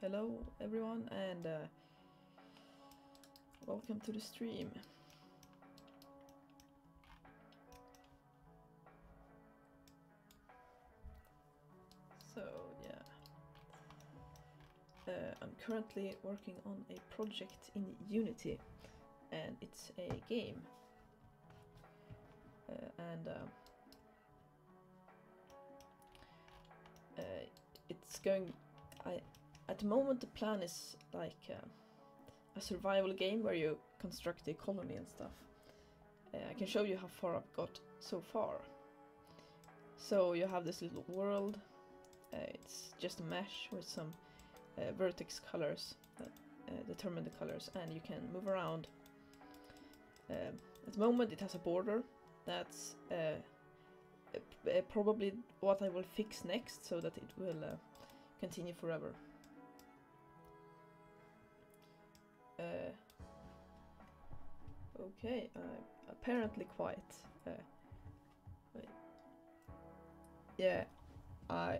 Hello everyone, and welcome to the stream. So yeah, I'm currently working on a project in Unity, and it's a game. It's going. At the moment, the plan is like a survival game where you construct a colony and stuff. I can show you how far I've got so far. So you have this little world. It's just a mesh with some vertex colors that determine the colors, and you can move around. At the moment, it has a border. That's probably what I will fix next, so that it will continue forever. Okay, apparently quiet. Wait. Yeah, I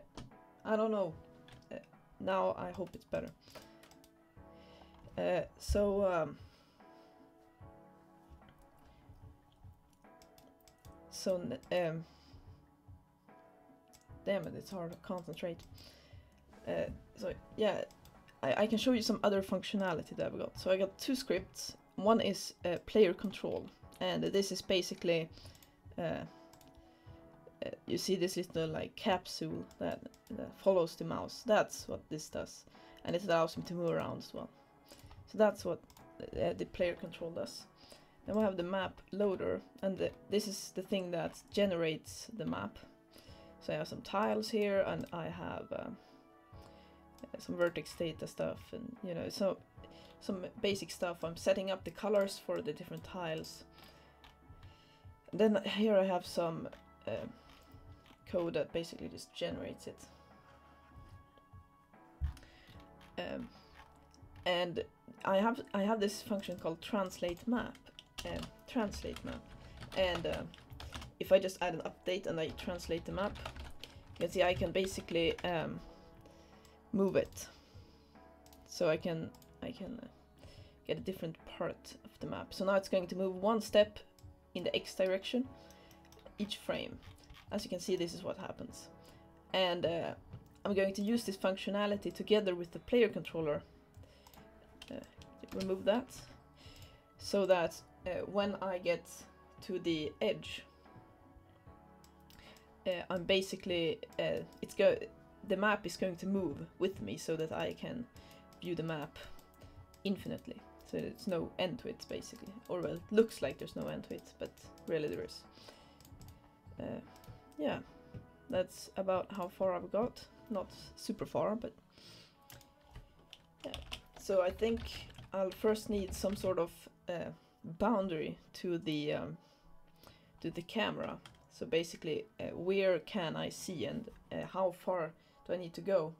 don't know. Now I hope it's better. Damn it, it's hard to concentrate. So yeah, I can show you some other functionality that I've got. So I got two scripts. One is player control, and this is basically you see this little like capsule that follows the mouse. That's what this does, and it allows him to move around as well. So that's what the player control does. Then we have the map loader, and this is the thing that generates the map. So I have some tiles here, and I have some vertex data stuff, and you know, so some basic stuff. I'm setting up the colors for the different tiles. And then here I have some code that basically just generates it. And I have this function called translate map, and if I just add an update and I translate the map, you can see I can basically move it, so I can get a different part of the map. So now it's going to move one step in the X direction each frame. As you can see, this is what happens, and I'm going to use this functionality together with the player controller. Remove that, so that when I get to the edge, I'm basically the map is going to move with me, so that I can view the map infinitely. So there's no end to it, basically. Or well, it looks like there's no end to it, but really there is. Yeah, that's about how far I've got. Not super far, but yeah. So I think I'll first need some sort of boundary to the camera. So basically, where can I see, and how far do I need to go?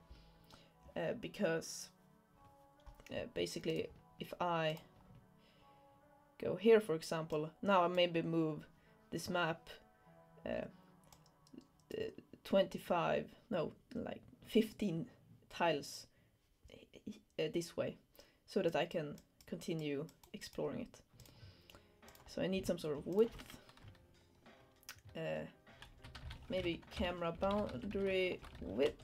Because basically, if I go here, for example, now I maybe move this map 15 tiles this way, so that I can continue exploring it. So I need some sort of width. Maybe camera boundary width,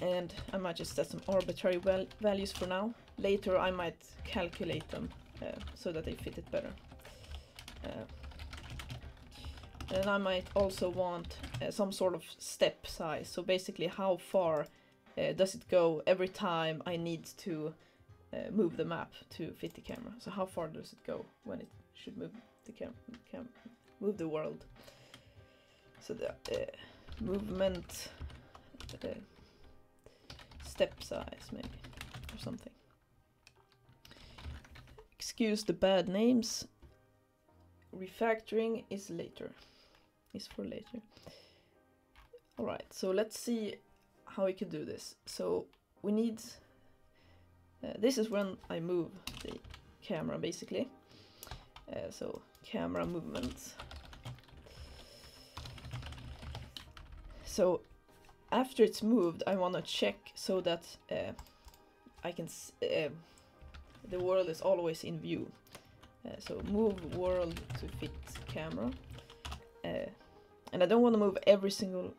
and I might just set some arbitrary values for now. Later I might calculate them so that they fit it better. And I might also want some sort of step size, so basically how far does it go every time I need to move the map to fit the camera. So how far does it go when it should move the move the world. So the movement step size, maybe, or something. Excuse the bad names. Refactoring is for later. Alright, so let's see how we can do this. So we need this is when I move the camera, basically. So camera movement. So after it's moved, I want to check so that I can the world is always in view. So move world to fit camera. And I don't want to move every single...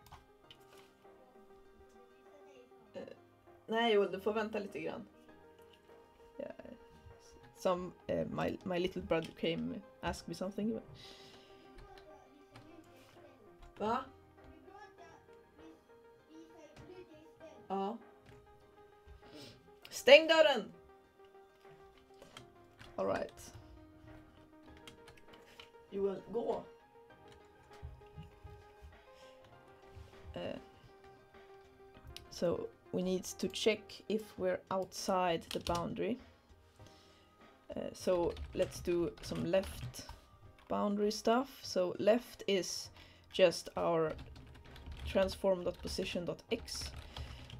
Nej, Joel, du får vänta lite grann. Yeah. My little brother came asked me something. Va? Ja. Stäng dörren! All right. You will go. So we need to check if we're outside the boundary. So let's do some left boundary stuff. So left is just our transform.position.x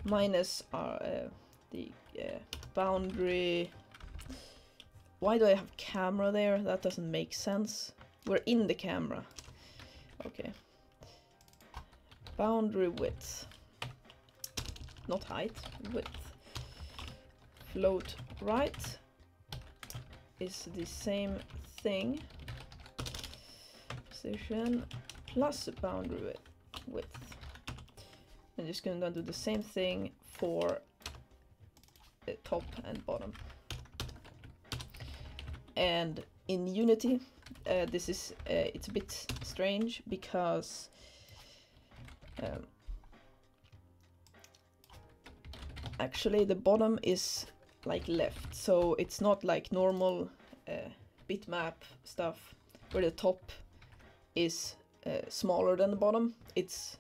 minus our the boundary. Why do I have camera there? That doesn't make sense. We're in the camera. Okay. Boundary width. Not height, width. Float right is the same thing. Position plus boundary width. I'm just gonna do the same thing for the top and bottom. And in Unity, this is it's a bit strange because actually the bottom is like left, so it's not like normal bitmap stuff where the top is smaller than the bottom. It's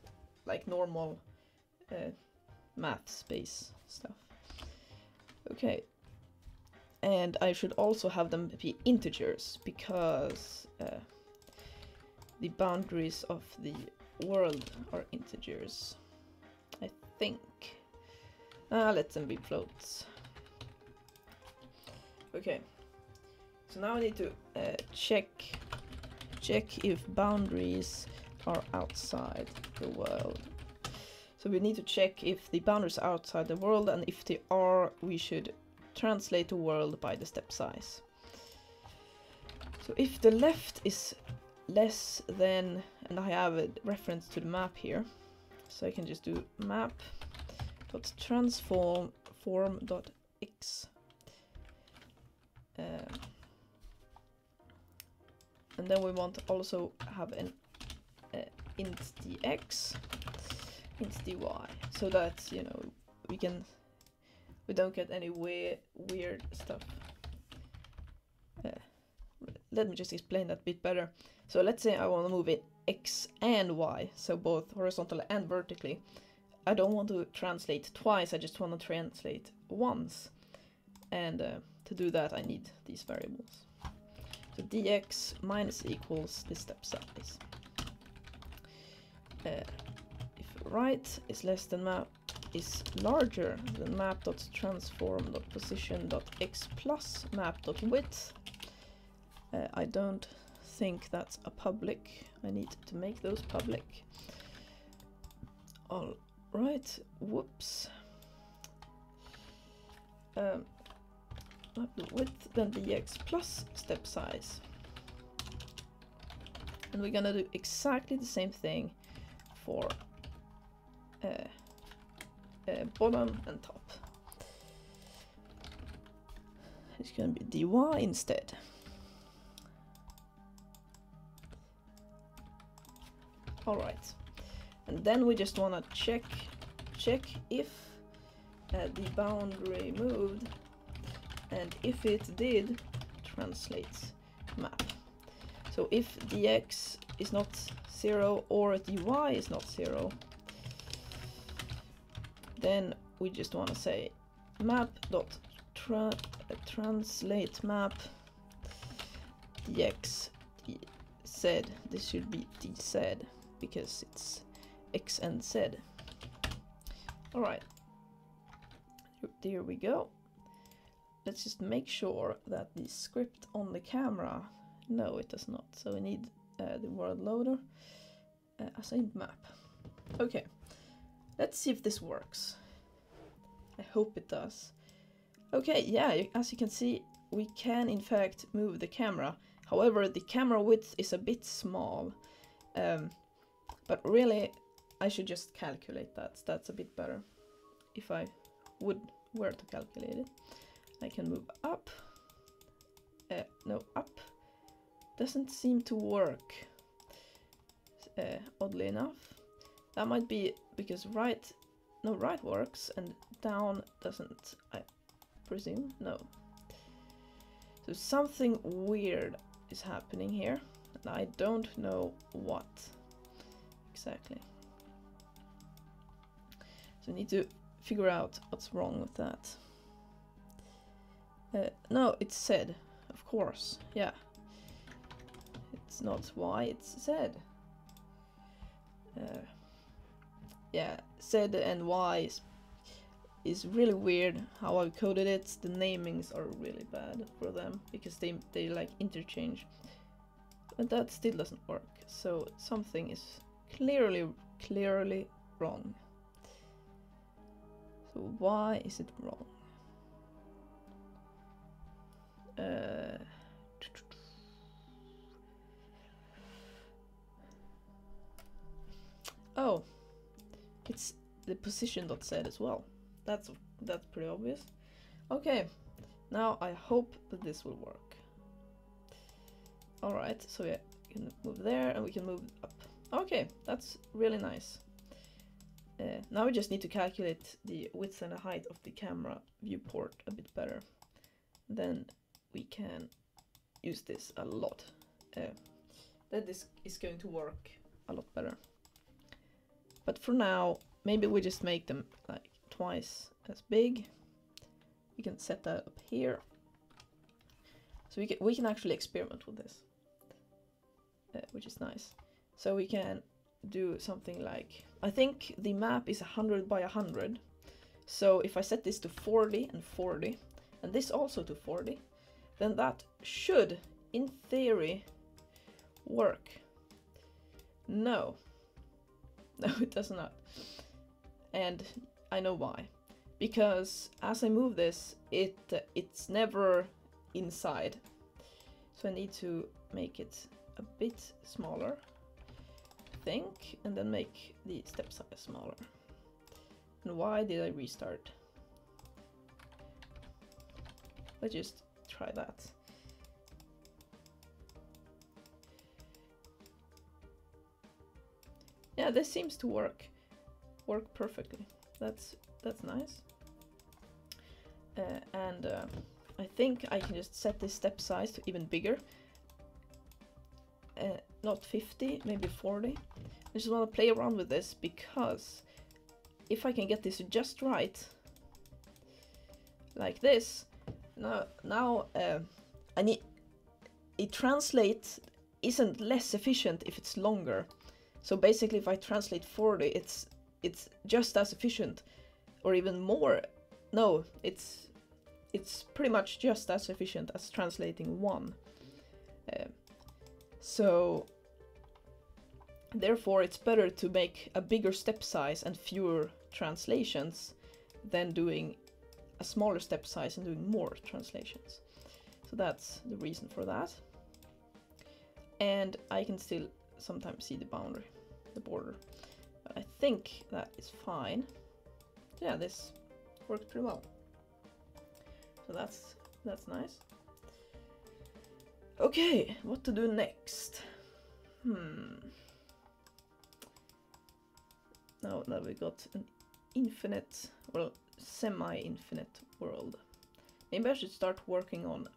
like normal math space stuff. Okay. And I should also have them be integers because the boundaries of the world are integers, I think. Let them be floats. Okay, so now I need to check if boundaries are outside the world. So we need to check if the boundaries are outside the world, and if they are, we should translate the world by the step size. So if the left is less than, and I have a reference to the map here, so I can just do map.transform.x and then we want to also have an int dx, int dy, so that, you know, we don't get any weird stuff. Let me just explain that a bit better. So let's say I want to move it x and y, so both horizontally and vertically. I don't want to translate twice, I just want to translate once. And to do that I need these variables. So dx minus equals the step size. If right is less than map is larger than map.transform.position.x plus map.width. I don't think that's a public. I need to make those public. All right. Whoops. Width then dx plus step size. And we're gonna do exactly the same thing for bottom and top. It's going to be dy instead. All right, and then we just want to check if the boundary moved, and if it did, translates map. So if dx is not 0 or dy is not 0, then we just want to say map.translate map dx z. This should be dz because it's x and z. All right, there we go. Let's just make sure that the script on the camera, no, it does not. So we need the world loader assigned map. Okay, Let's see if this works. I hope it does. Okay, yeah, as you can see, we can in fact move the camera. However, the camera width is a bit small. But really, I should just calculate that. That's a bit better. If I were to calculate it. I can move up. No, up. Doesn't seem to work. Oddly enough. That might be because right works and down doesn't, I presume. No. So something weird is happening here, and I don't know what exactly. So I need to figure out what's wrong with that. No, it's Z, of course, yeah. It's not Y, it's Z. Yeah, Z and Y is really weird how I coded it. The namings are really bad for them because they like interchange. But that still doesn't work. So something is clearly wrong. So why is it wrong? Oh, it's the position.z as well. That's pretty obvious. Okay, now I hope that this will work. Alright, so we can move there and we can move up. Okay, that's really nice. Now we just need to calculate the width and the height of the camera viewport a bit better. Then we can use this a lot. Then this is going to work a lot better. But for now, maybe we just make them like twice as big. We can set that up here. So we can actually experiment with this, which is nice. So we can do something like, I think the map is 100 by 100. So if I set this to 40 and 40, and this also to 40, then that should, in theory, work. No. No, it does not. And I know why. Because as I move this, it's never inside. So I need to make it a bit smaller, I think, and then make the step size smaller. And why did I restart? Let's just try that. Yeah, this seems to work perfectly. That's nice. And I think I can just set this step size to even bigger. Not 50, maybe 40. I just want to play around with this because if I can get this just right, like this, now I need it translate isn't less efficient if it's longer. So basically, if I translate 40, it's just as efficient, or even more. No, it's pretty much just as efficient as translating 1. So therefore, it's better to make a bigger step size and fewer translations than doing a smaller step size and doing more translations. So that's the reason for that. And I can still sometimes see the boundary, the border. But I think that is fine. Yeah, this works pretty well. So that's nice. Okay, what to do next? Now that we got an infinite, well, semi-infinite world, maybe I should start working on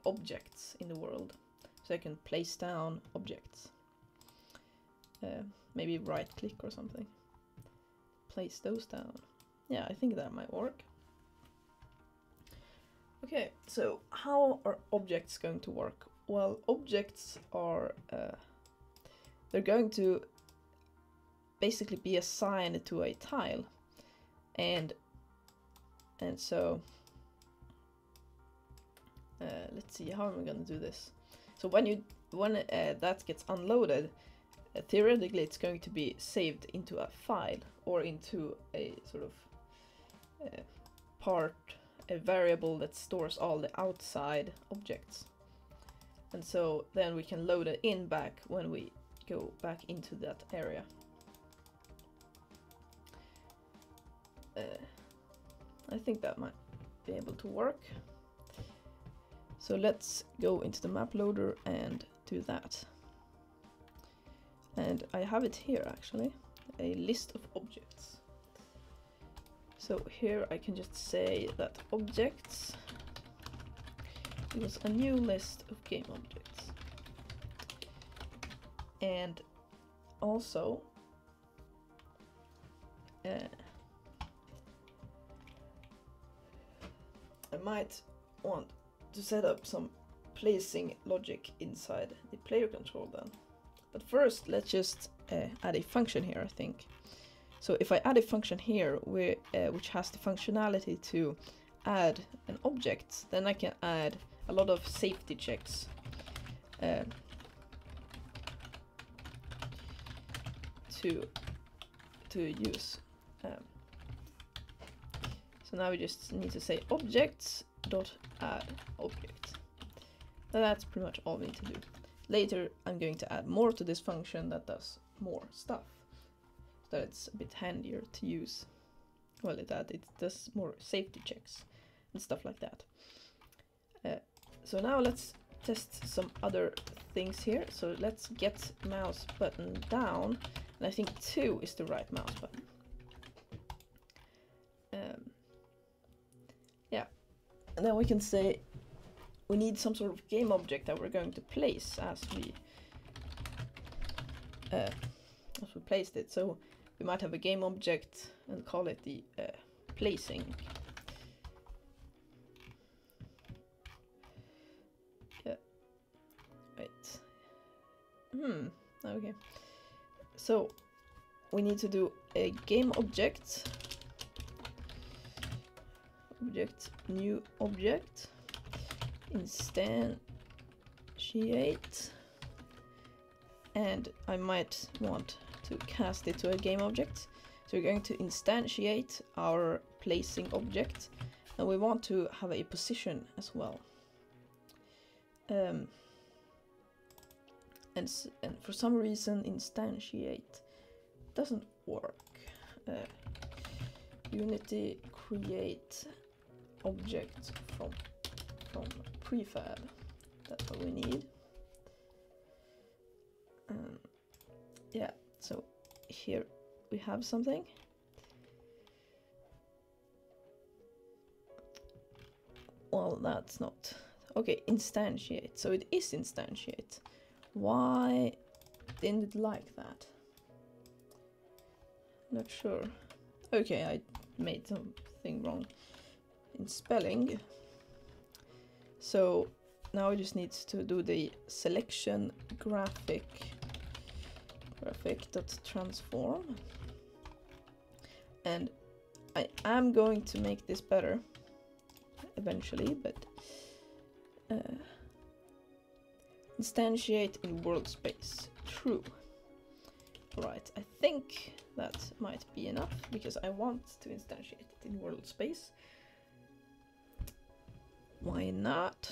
objects in the world, so I can place down objects. Maybe right click or something. Place those down. Yeah, I think that might work. Okay, so how are objects going to work? Well, objects are they're going to basically be assigned to a tile, and so let's see, how am I going to do this? So when that gets unloaded, theoretically it's going to be saved into a file or into a sort of a variable that stores all the outside objects. And so then we can load it in back when we go back into that area. I think that might be able to work. So let's go into the map loader and do that. And I have it here actually, a list of objects. So here I can just say that objects equals a new list of game objects. And also I might want to set up some placing logic inside the player control then. But first let's just add a function here, I think. So if I add a function here which has the functionality to add an object, then I can add a lot of safety checks to use. So now we just need to say objects.add object. And that's pretty much all we need to do. Later I'm going to add more to this function that does more stuff, so that it's a bit handier to use. Well, it does more safety checks and stuff like that. So now let's test some other things here. So let's get mouse button down, and I think 2 is the right mouse button. Yeah, and then we can say we need some sort of game object that we're going to place as we placed it. So we might have a game object and call it the placing. Yeah. Right. Okay. So we need to do a game object. New object. Instantiate. And I might want to cast it to a game object. So we're going to instantiate our placing object, and we want to have a position as well. And for some reason instantiate doesn't work. Unity create object from prefab. That's what we need. Yeah, so here we have something. Well, that's not okay. Instantiate. So it is instantiate. Why didn't it like that? Not sure. Okay, I made something wrong in spelling. So now it just needs to do the selection graphic.transform, and I am going to make this better eventually, but instantiate in world space true. Right, I think that might be enough because I want to instantiate it in world space. Why not?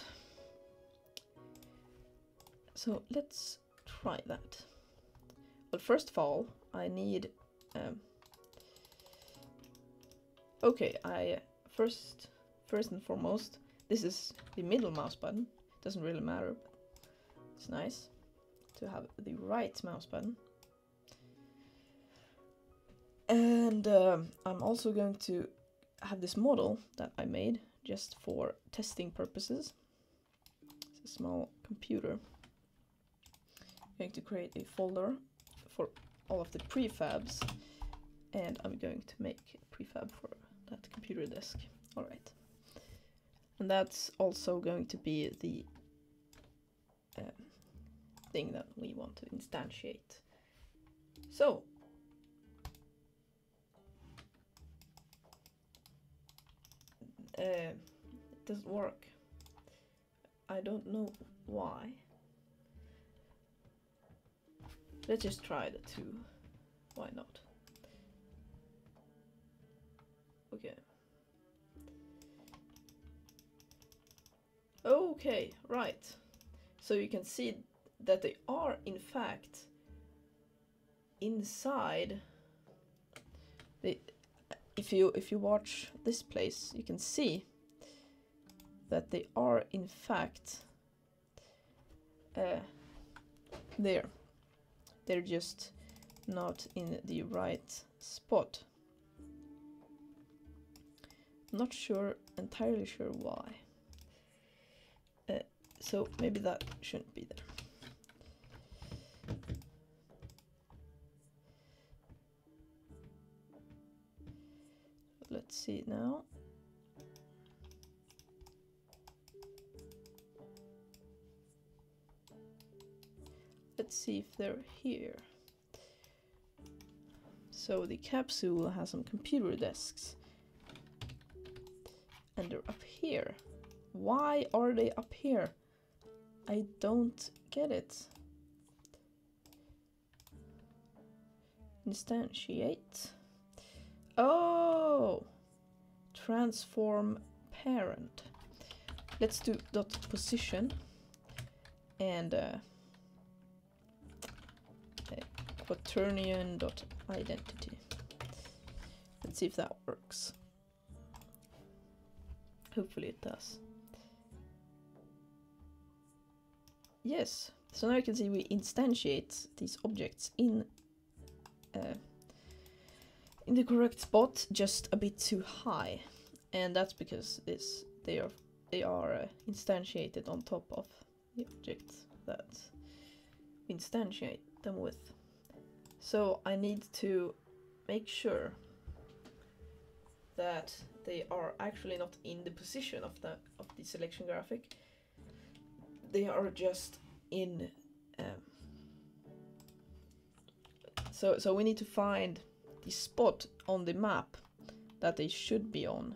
So let's try that. But first of all, I need okay, first and foremost, this is the middle mouse button. Doesn't really matter, but it's nice to have the right mouse button. And I'm also going to have this model that I made just for testing purposes. It's a small computer. I'm going to create a folder for all of the prefabs, and I'm going to make a prefab for that computer desk. Alright. And that's also going to be the thing that we want to instantiate. So it doesn't work. I don't know why. Let's just try the 2. Why not? Okay. Okay, right. So you can see that they are in fact inside. If you watch this place, you can see that they are in fact there. They're just not in the right spot. Not entirely sure why. So maybe that shouldn't be there. Let's see now. Let's see if they're here. So the capsule has some computer desks. And they're up here. Why are they up here? I don't get it. Instantiate. Oh! Transform parent. Let's do dot position and quaternion dot identity. Let's see if that works. Hopefully it does. Yes, so now you can see we instantiate these objects in the correct spot, just a bit too high, and that's because they are instantiated on top of the objects that we instantiate them with. So I need to make sure that they are actually not in the position of the selection graphic. They are just in. So we need to find the spot on the map that they should be on,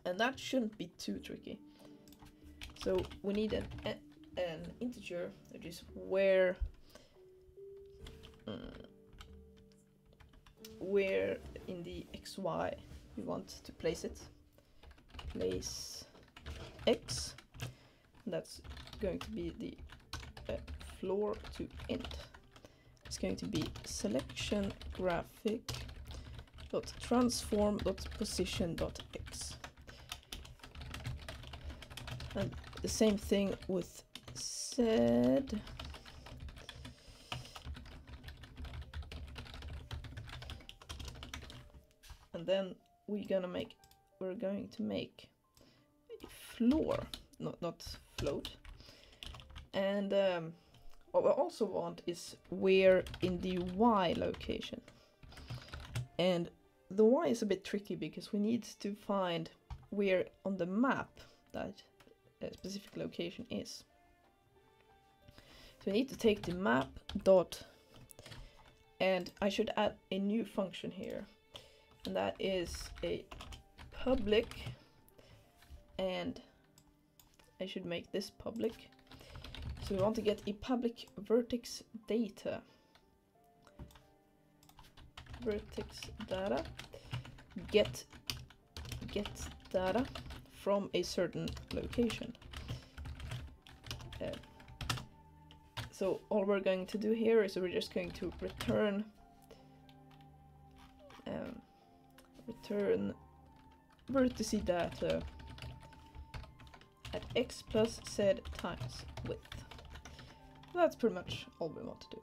and that shouldn't be too tricky. So we need an integer, which is where in the XY we want to place it. Place X. That's going to be the floor to end. It's going to be selection graphic dot transform dot position dot x. And the same thing with Z. And then we're going to make a floor, not float. And what we also want is where in the Y location. And the Y is a bit tricky because we need to find where on the map that a specific location is. So we need to take the map dot, and I should add a new function here, and that is a public, and I should make this public. So we want to get a public vertex data. Vertex data. Get data from a certain location. So all we're going to do here is we're just going to return vertex data at x plus z times width. That's pretty much all we want to do.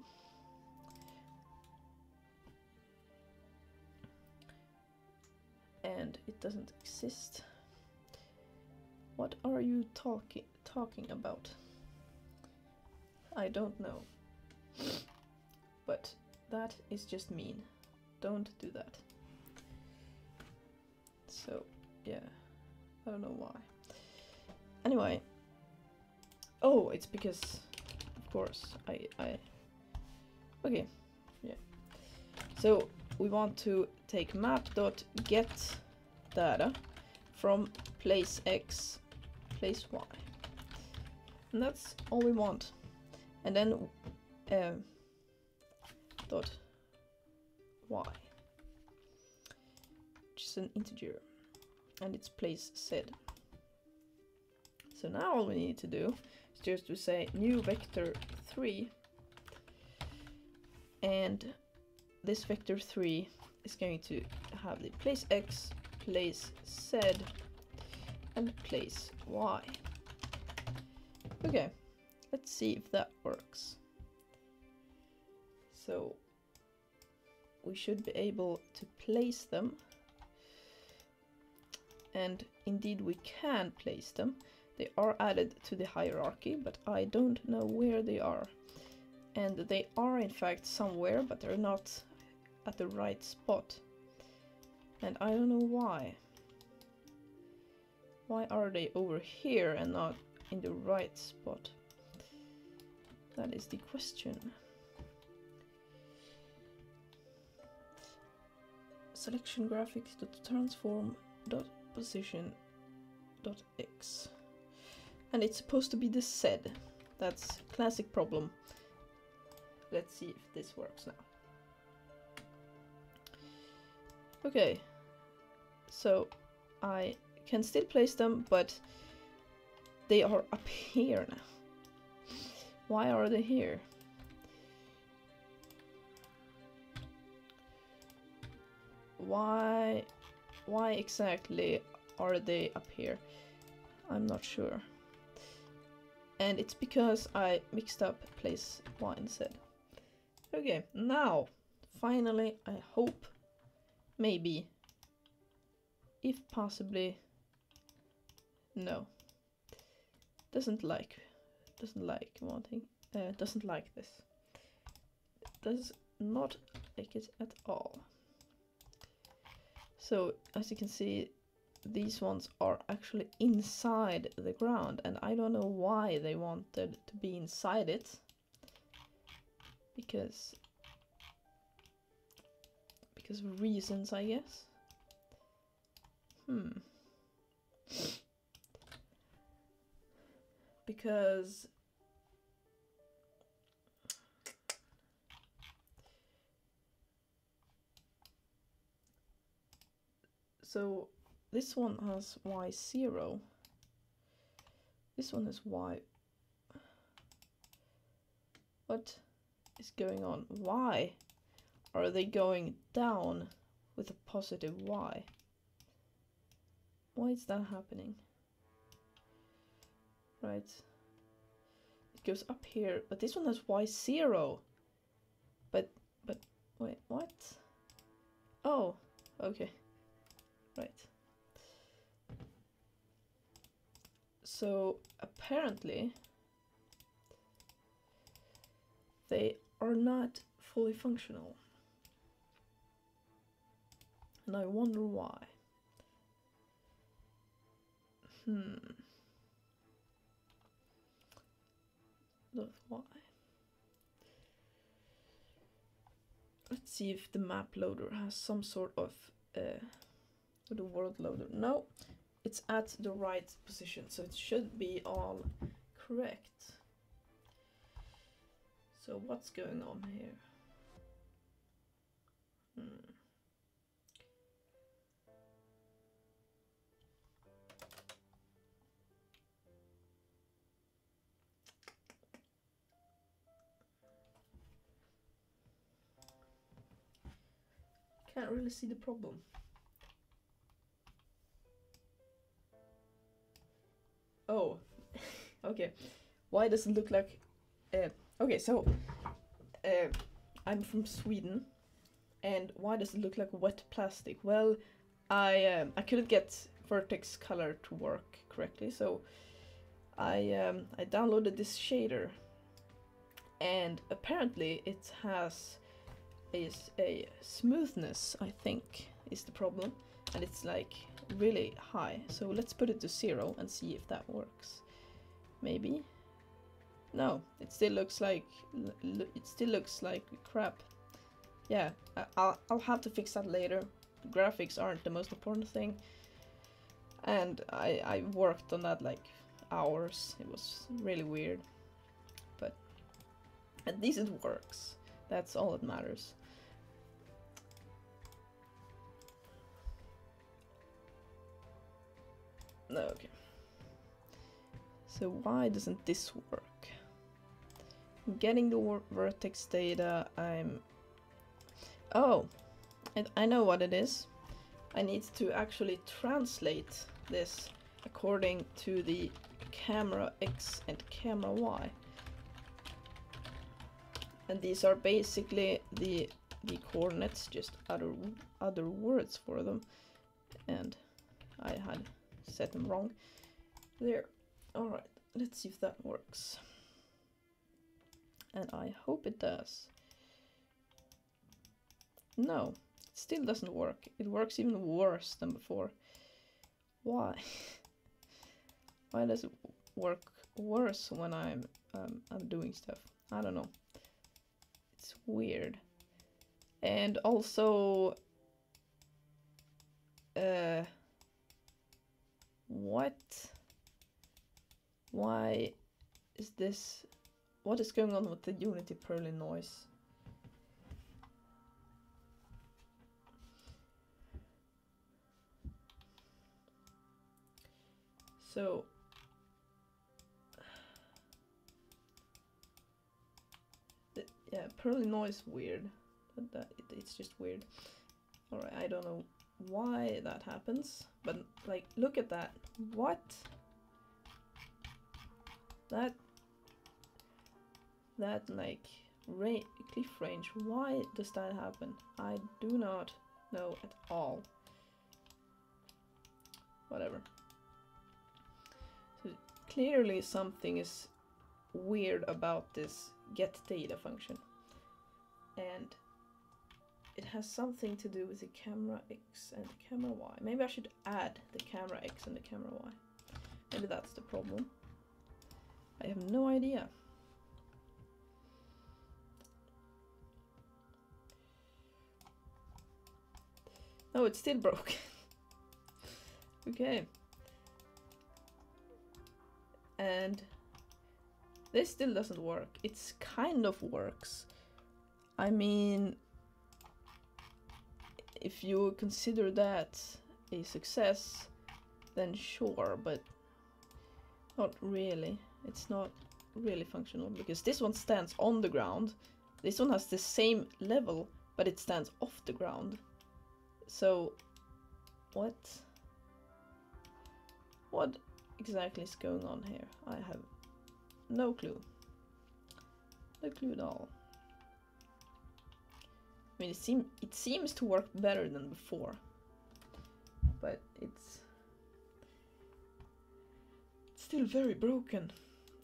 And it doesn't exist. What are you talking about? I don't know. But that is just mean. Don't do that. So yeah, I don't know why. Anyway, oh, it's because, of course, okay, yeah. So we want to take map.get data from place X, place Y. And that's all we want. And then dot y, which is an integer, and its place Z. So now all we need to do is just to say new vector 3, and this vector 3 is going to have the place X, place Z, and place Y. Okay, let's see if that works. So we should be able to place them, and indeed we can place them. They are added to the hierarchy, but I don't know where they are. And they are in fact somewhere, but they're not at the right spot. And I don't know why. Why are they over here and not in the right spot? That is the question. Selection graphics.transform.position.x. And it's supposed to be the Z. That's a classic problem. Let's see if this works now. Okay, so I can still place them, but they are up here now. Why are they here? Why exactly are they up here? I'm not sure. And it's because I mixed up place Y and Z. Okay, now, finally, I hope, maybe, if possibly, no. Doesn't like wanting, doesn't like this. Does not like it at all. So, as you can see, these ones are actually inside the ground, and I don't know why they wanted to be inside it. Because of reasons, I guess. Because so this one has y0. This one is y. What is going on? Why are they going down with a positive y? Why is that happening? Right. It goes up here, but this one has y0. But wait, what? Oh, okay. Right. So apparently they are not fully functional. And I wonder why. That's why. Let's see if the map loader has some sort of the world loader. No, it's at the right position, so it should be all correct. So what's going on here? Can't really see the problem. Oh, okay. Why does it look like... okay, so I'm from Sweden, and why does it look like wet plastic? Well, I couldn't get Vertex color to work correctly, so I downloaded this shader, and apparently it has a smoothness, I think, is the problem, and it's like really high. So let's put it to 0 and see if that works. Maybe. No, it still looks like crap. Yeah, I'll have to fix that later. The graphics aren't the most important thing, and I worked on that like hours. It was really weird, but at least it works. That's all that matters. Okay. So why doesn't this work? I'm getting the vertex data. Oh, and I know what it is. I need to actually translate this according to the camera X and camera Y. And these are basically the coordinates, just other words for them. And I had set them wrong. There. Alright, let's see if that works. And I hope it does. No, it still doesn't work. It works even worse than before. Why? Why does it work worse when I'm doing stuff? I don't know. It's weird. And also, what? Why is this? What is going on with the Unity Pearly noise? So yeah, Pearly noise weird. It's just weird. Alright, I don't know why that happens, but like, look at that. What? That like cliff range, why does that happen? I do not know at all. Whatever. So clearly something is weird about this get data function, and it has something to do with the camera X and the camera Y. Maybe I should add the camera X and the camera Y. Maybe that's the problem. I have no idea. No, it's still broken. Okay. And this still doesn't work. It's kind of works. I mean, if you consider that a success, then sure, but not really. It's not really functional, because this one stands on the ground. This one has the same level, but it stands off the ground. So, what exactly is going on here? I have no clue. No clue at all. I mean, it seems to work better than before, but it's still very broken.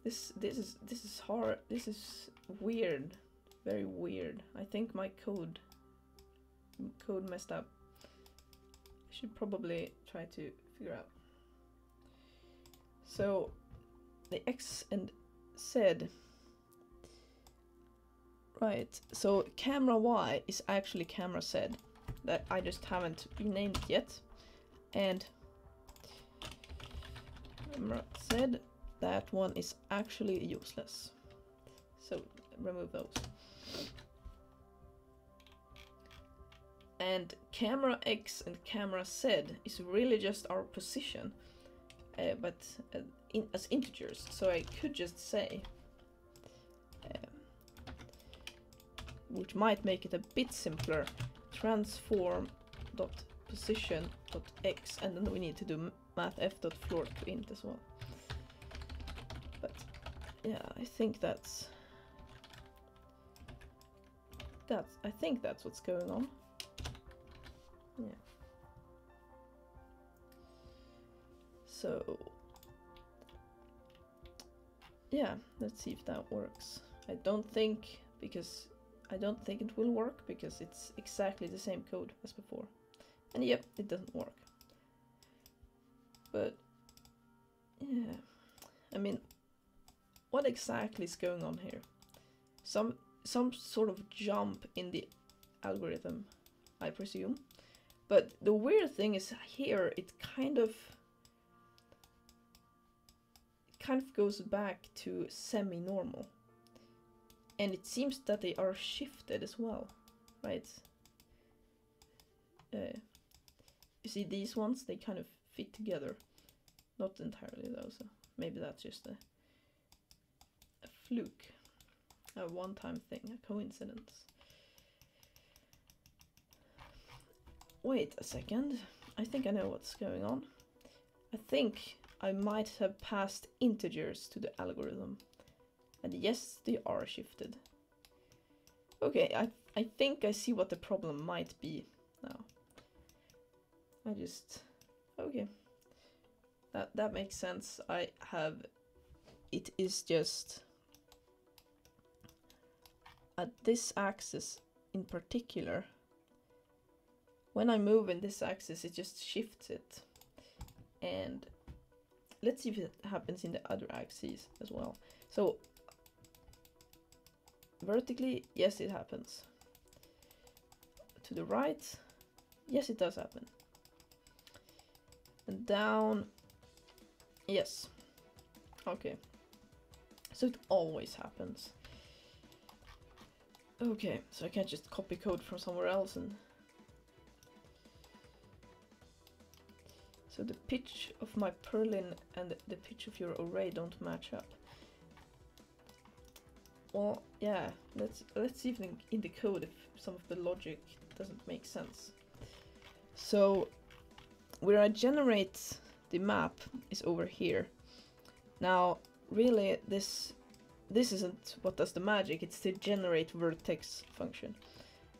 This is hard. This is weird, very weird. I think my code messed up. I should probably try to figure out. So the X and Z. Right, so camera Y is actually camera Z, that I just haven't renamed it yet. And camera Z, that one is actually useless. So remove those. And camera X and camera Z is really just our position, but as integers. So I could just say, which might make it a bit simpler, transform.position.x, and then we need to do mathf.floor to int as well. But yeah, I think that's what's going on. Yeah. So yeah, let's see if that works. I don't think it will work, because it's exactly the same code as before. And yep, it doesn't work. But yeah, I mean, what exactly is going on here? Some sort of jump in the algorithm, I presume. But the weird thing is here, it kind of goes back to semi-normal. And it seems that they are shifted as well, right? You see these ones, they kind of fit together. Not entirely though, so maybe that's just a fluke. A one-time thing, a coincidence. Wait a second, I think I know what's going on. I think I might have passed integers to the algorithm. And yes, they are shifted. Okay, I think I see what the problem might be now. Okay. That makes sense. It is just at this axis in particular. When I move in this axis, it just shifts it. And let's see if it happens in the other axes as well. So vertically, yes, it happens. To the right, yes, it does happen. And down, yes. Okay. So it always happens. Okay, so I can't just copy code from somewhere else and... So the pitch of my purlin and the pitch of your array don't match up. Well, yeah, let's see if in the code if some of the logic doesn't make sense. So where I generate the map is over here. Now, really, this isn't what does the magic, it's the generate vertex function.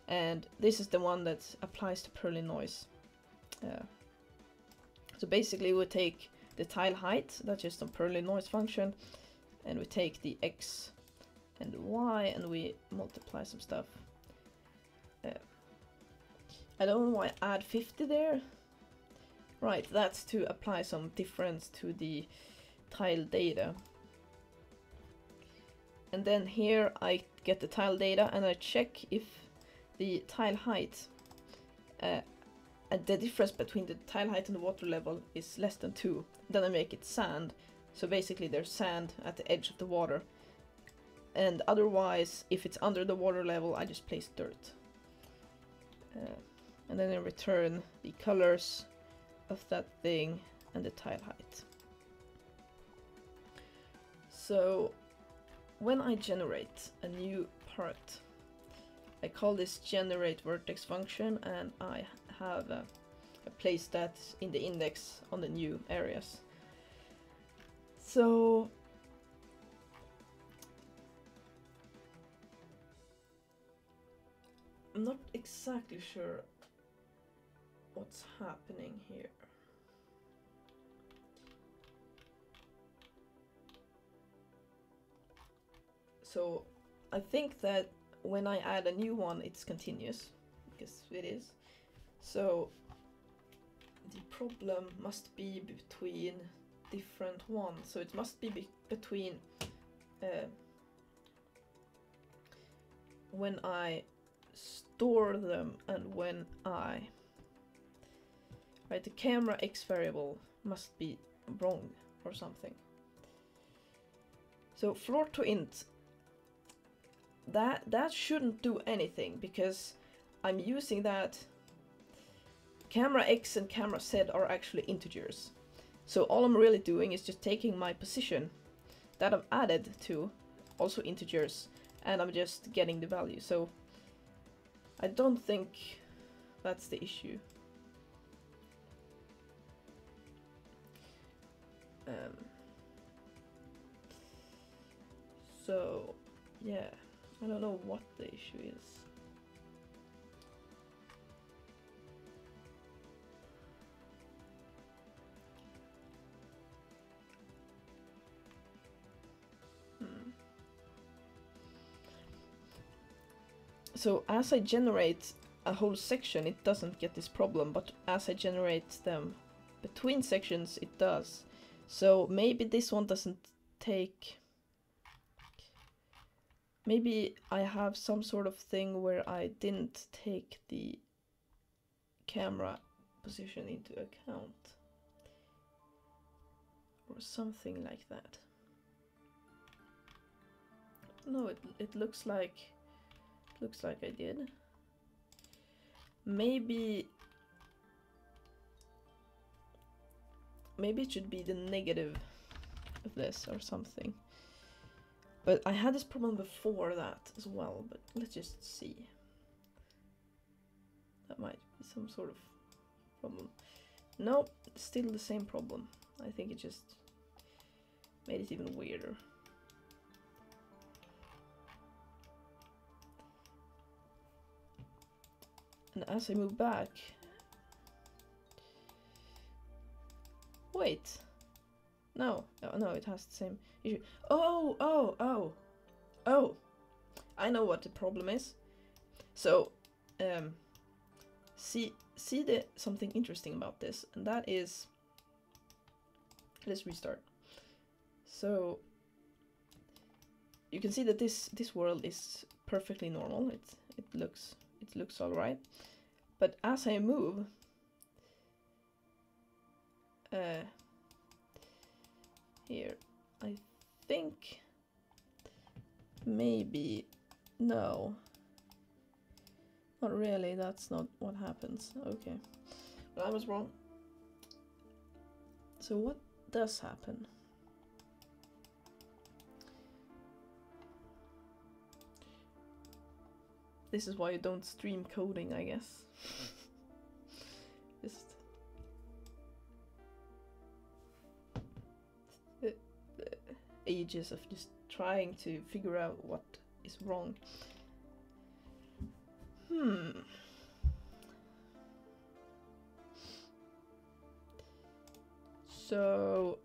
And this is the one that applies to purlin noise. So basically we take the tile height, that's just a purlin noise function, and we take the x and the y and we multiply some stuff. I don't know why I add 50 there. Right, that's to apply some difference to the tile data. And then here I get the tile data and I check if the tile height and the difference between the tile height and the water level is less than 2. Then I make it sand. So basically there's sand at the edge of the water. And otherwise, if it's under the water level, I just place dirt. And then I return the colors of that thing and the tile height. So when I generate a new part, I call this generate vertex function, and I have I place that in the index on the new areas. So I'm not exactly sure what's happening here. So I think that when I add a new one, it's continuous, because it is. So the problem must be between different ones. So it must be between when I store them and when I... Right, the camera x variable must be wrong or something. So floor to int, that shouldn't do anything because I'm using that. Camera x and camera z are actually integers. So all I'm really doing is just taking my position that I've added to, also integers, and I'm just getting the value. So I don't think that's the issue. So yeah, I don't know what the issue is. So as I generate a whole section, it doesn't get this problem, but as I generate them between sections, it does. So maybe this one doesn't take... Maybe I have some sort of thing where I didn't take the camera position into account. Or something like that. No, it looks like I did. Maybe it should be the negative of this or something. But I had this problem before that as well, but let's just see. That might be some sort of problem. No, still the same problem. I think it just made it even weirder. And as I move back... Wait! No, no, it has the same issue. Oh! I know what the problem is. So, see something interesting about this, and that is... Let's restart. So, you can see that this world is perfectly normal. It looks all right. But as I move, here, I think maybe no, not really. That's not what happens. Okay, well, I was wrong. So what does happen? This is why you don't stream coding, I guess. Just the ages of just trying to figure out what is wrong. So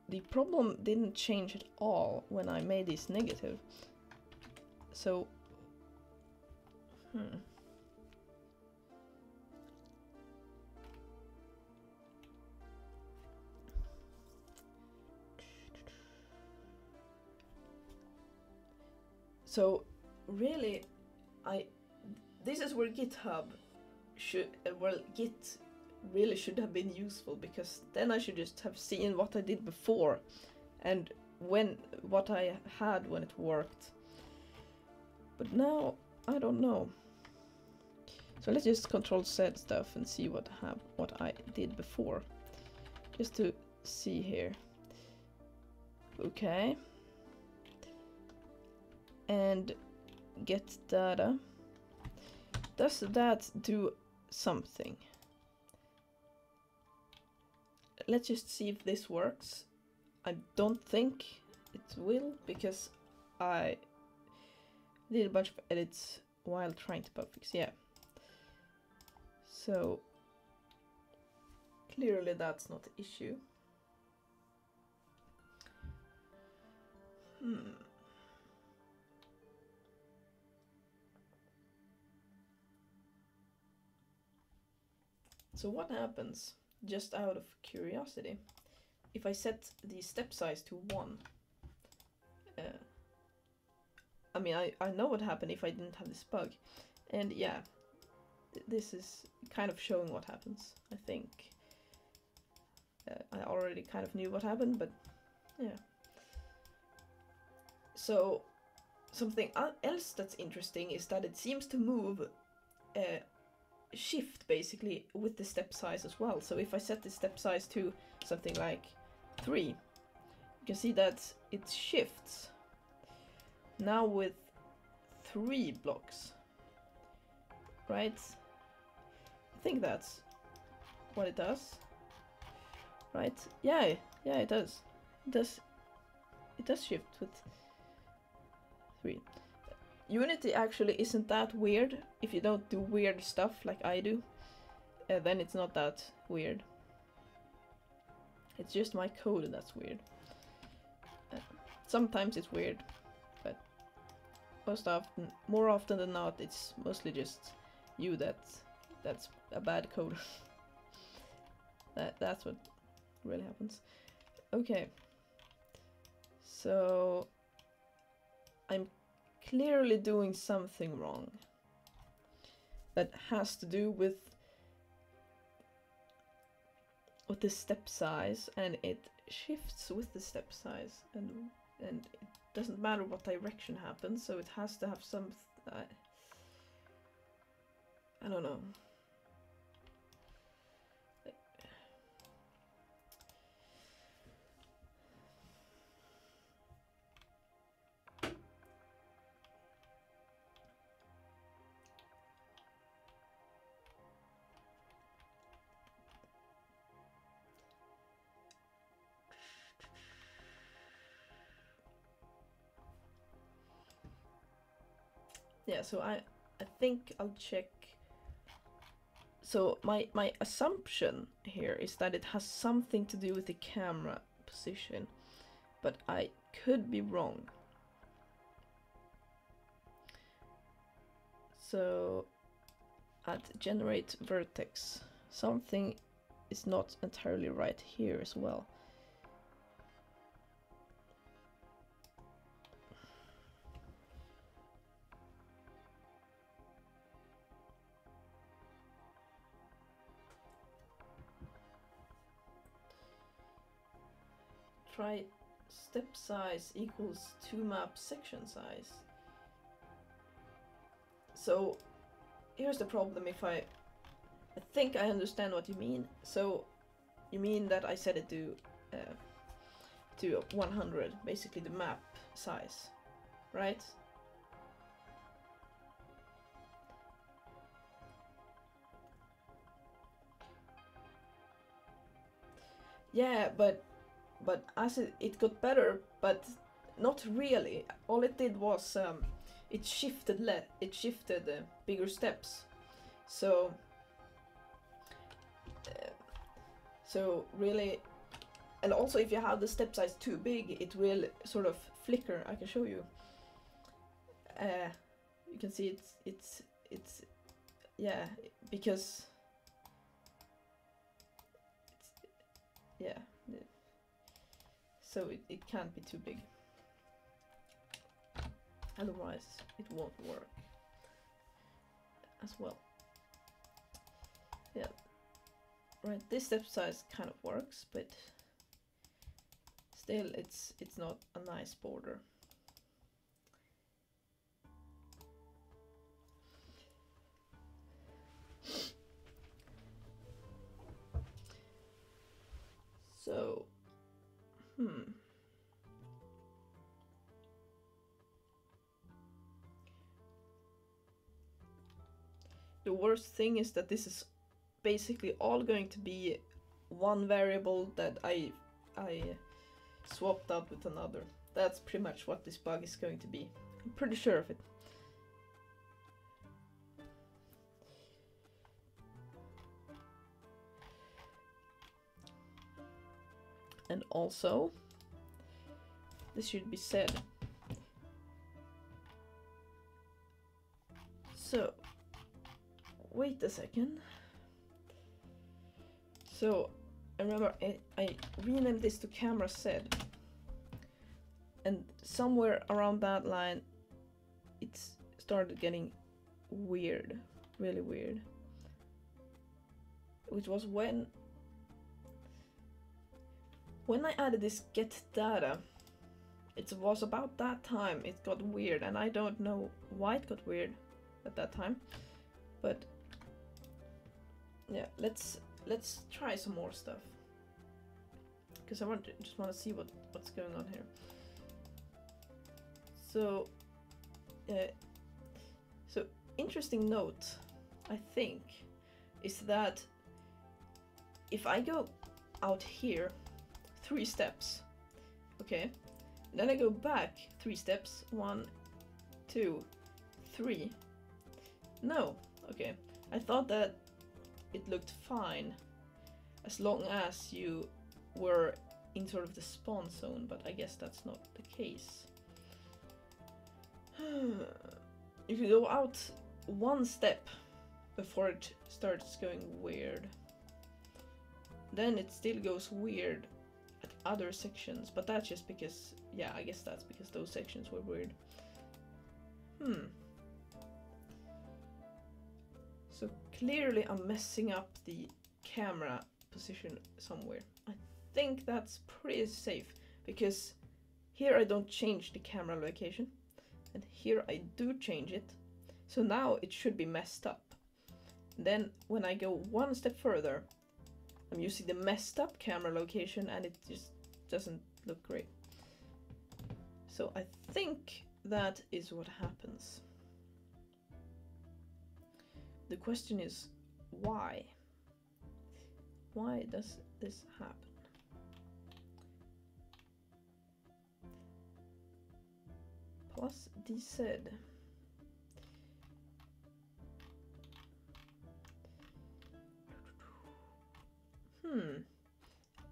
the problem didn't change at all when I made this negative. So So really, this is where GitHub should, Git really should have been useful, because then I should just have seen what I did before and what I had when it worked. But now I don't know. So let's just Control-Z stuff and see what I did before, just to see here. Okay. And get data. Does that do something? Let's just see if this works. I don't think it will, because I did a bunch of edits while trying to bug fix. Yeah. So clearly that's not the issue. So what happens, just out of curiosity, if I set the step size to 1? I mean, I know what happened if I didn't have this bug. And yeah, this is kind of showing what happens, I think. I already kind of knew what happened, but yeah. So something else that's interesting is that it seems to move shift basically with the step size as well. So if I set the step size to something like 3, you can see that it shifts now with 3 blocks, right? I think that's what it does, right? Yeah, it does. It does shift with 3. Unity actually isn't that weird if you don't do weird stuff like I do. Then it's not that weird. It's just my code that's weird. Sometimes it's weird, but more often than not, it's mostly just you that's a bad code. That's what really happens. Okay. So I'm clearly doing something wrong that has to do with the step size, and it shifts with the step size, and it doesn't matter what direction happens, so it has to have some... I don't know. Yeah, so I think I'll check. So my assumption here is that it has something to do with the camera position, but I could be wrong. So at generate vertex, something is not entirely right here as well. Try step size equals 2 map section size. So here's the problem. If I think I understand what you mean. So you mean that I set it to 100, basically the map size, right? Yeah, but as it got better, but not really. All it did was it shifted bigger steps. So really, and also if you have the step size too big, it will sort of flicker. I can show you. You can see it's yeah, because yeah. So it can't be too big. Otherwise it won't work as well. Yeah. Right, this step size kind of works, but still it's not a nice border. So, the worst thing is that this is basically all going to be one variable that I swapped out with another. That's pretty much what this bug is going to be. I'm pretty sure of it. And also, this should be said. So, wait a second. So, I remember I renamed this to camera set. And somewhere around that line, it started getting weird, really weird. Which was when I added this get data. It was about that time it got weird, and I don't know why it got weird at that time. But yeah, let's try some more stuff, because I just want to see what's going on here. So so interesting note, I think, is that if I go out here 3 steps, okay, then I go back 3 steps, 1, 2, 3. No, okay, I thought that it looked fine as long as you were in sort of the spawn zone, but I guess that's not the case. If you go out 1 step before it starts going weird, then it still goes weird at other sections, but that's just because, yeah, I guess that's because those sections were weird. So clearly I'm messing up the camera position somewhere. I think that's pretty safe, because here I don't change the camera location, and here I do change it. So now it should be messed up. Then when I go one step further, I'm using the messed up camera location and it just doesn't look great. So I think that is what happens. The question is, why? Why does this happen? Plus DZ.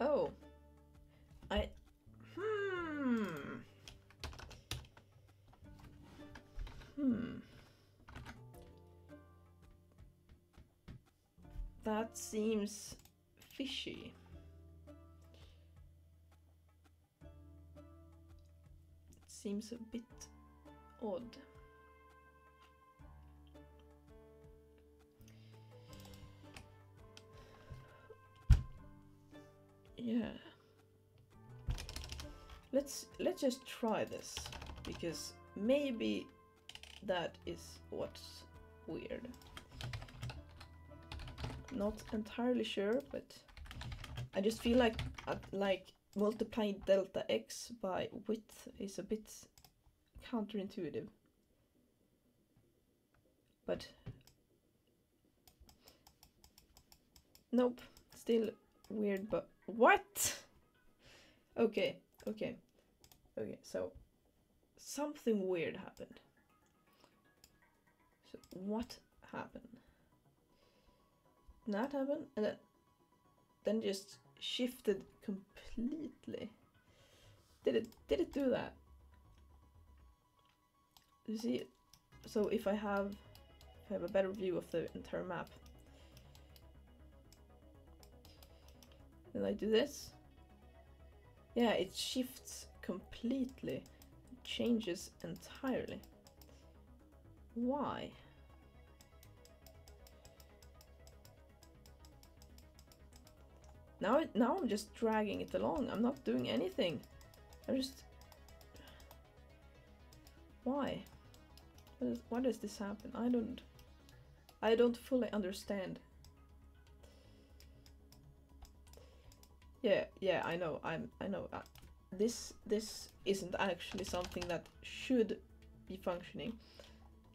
Oh. That seems fishy. It seems a bit odd. Yeah. Let's just try this, because maybe that is what's weird. Not entirely sure, but I just feel like multiplying delta x by width is a bit counterintuitive. But nope, still weird. But what? Okay, so something weird happened. So what happened? That happened, and then just shifted completely. Did it do that? You see, so if I have a better view of the entire map, then I do this. Yeah, it shifts completely. It changes entirely. Why? Now I'm just dragging it along. I'm not doing anything. I'm just... Why? Why does this happen? I don't fully understand. Yeah, I know. I know. This isn't actually something that should be functioning.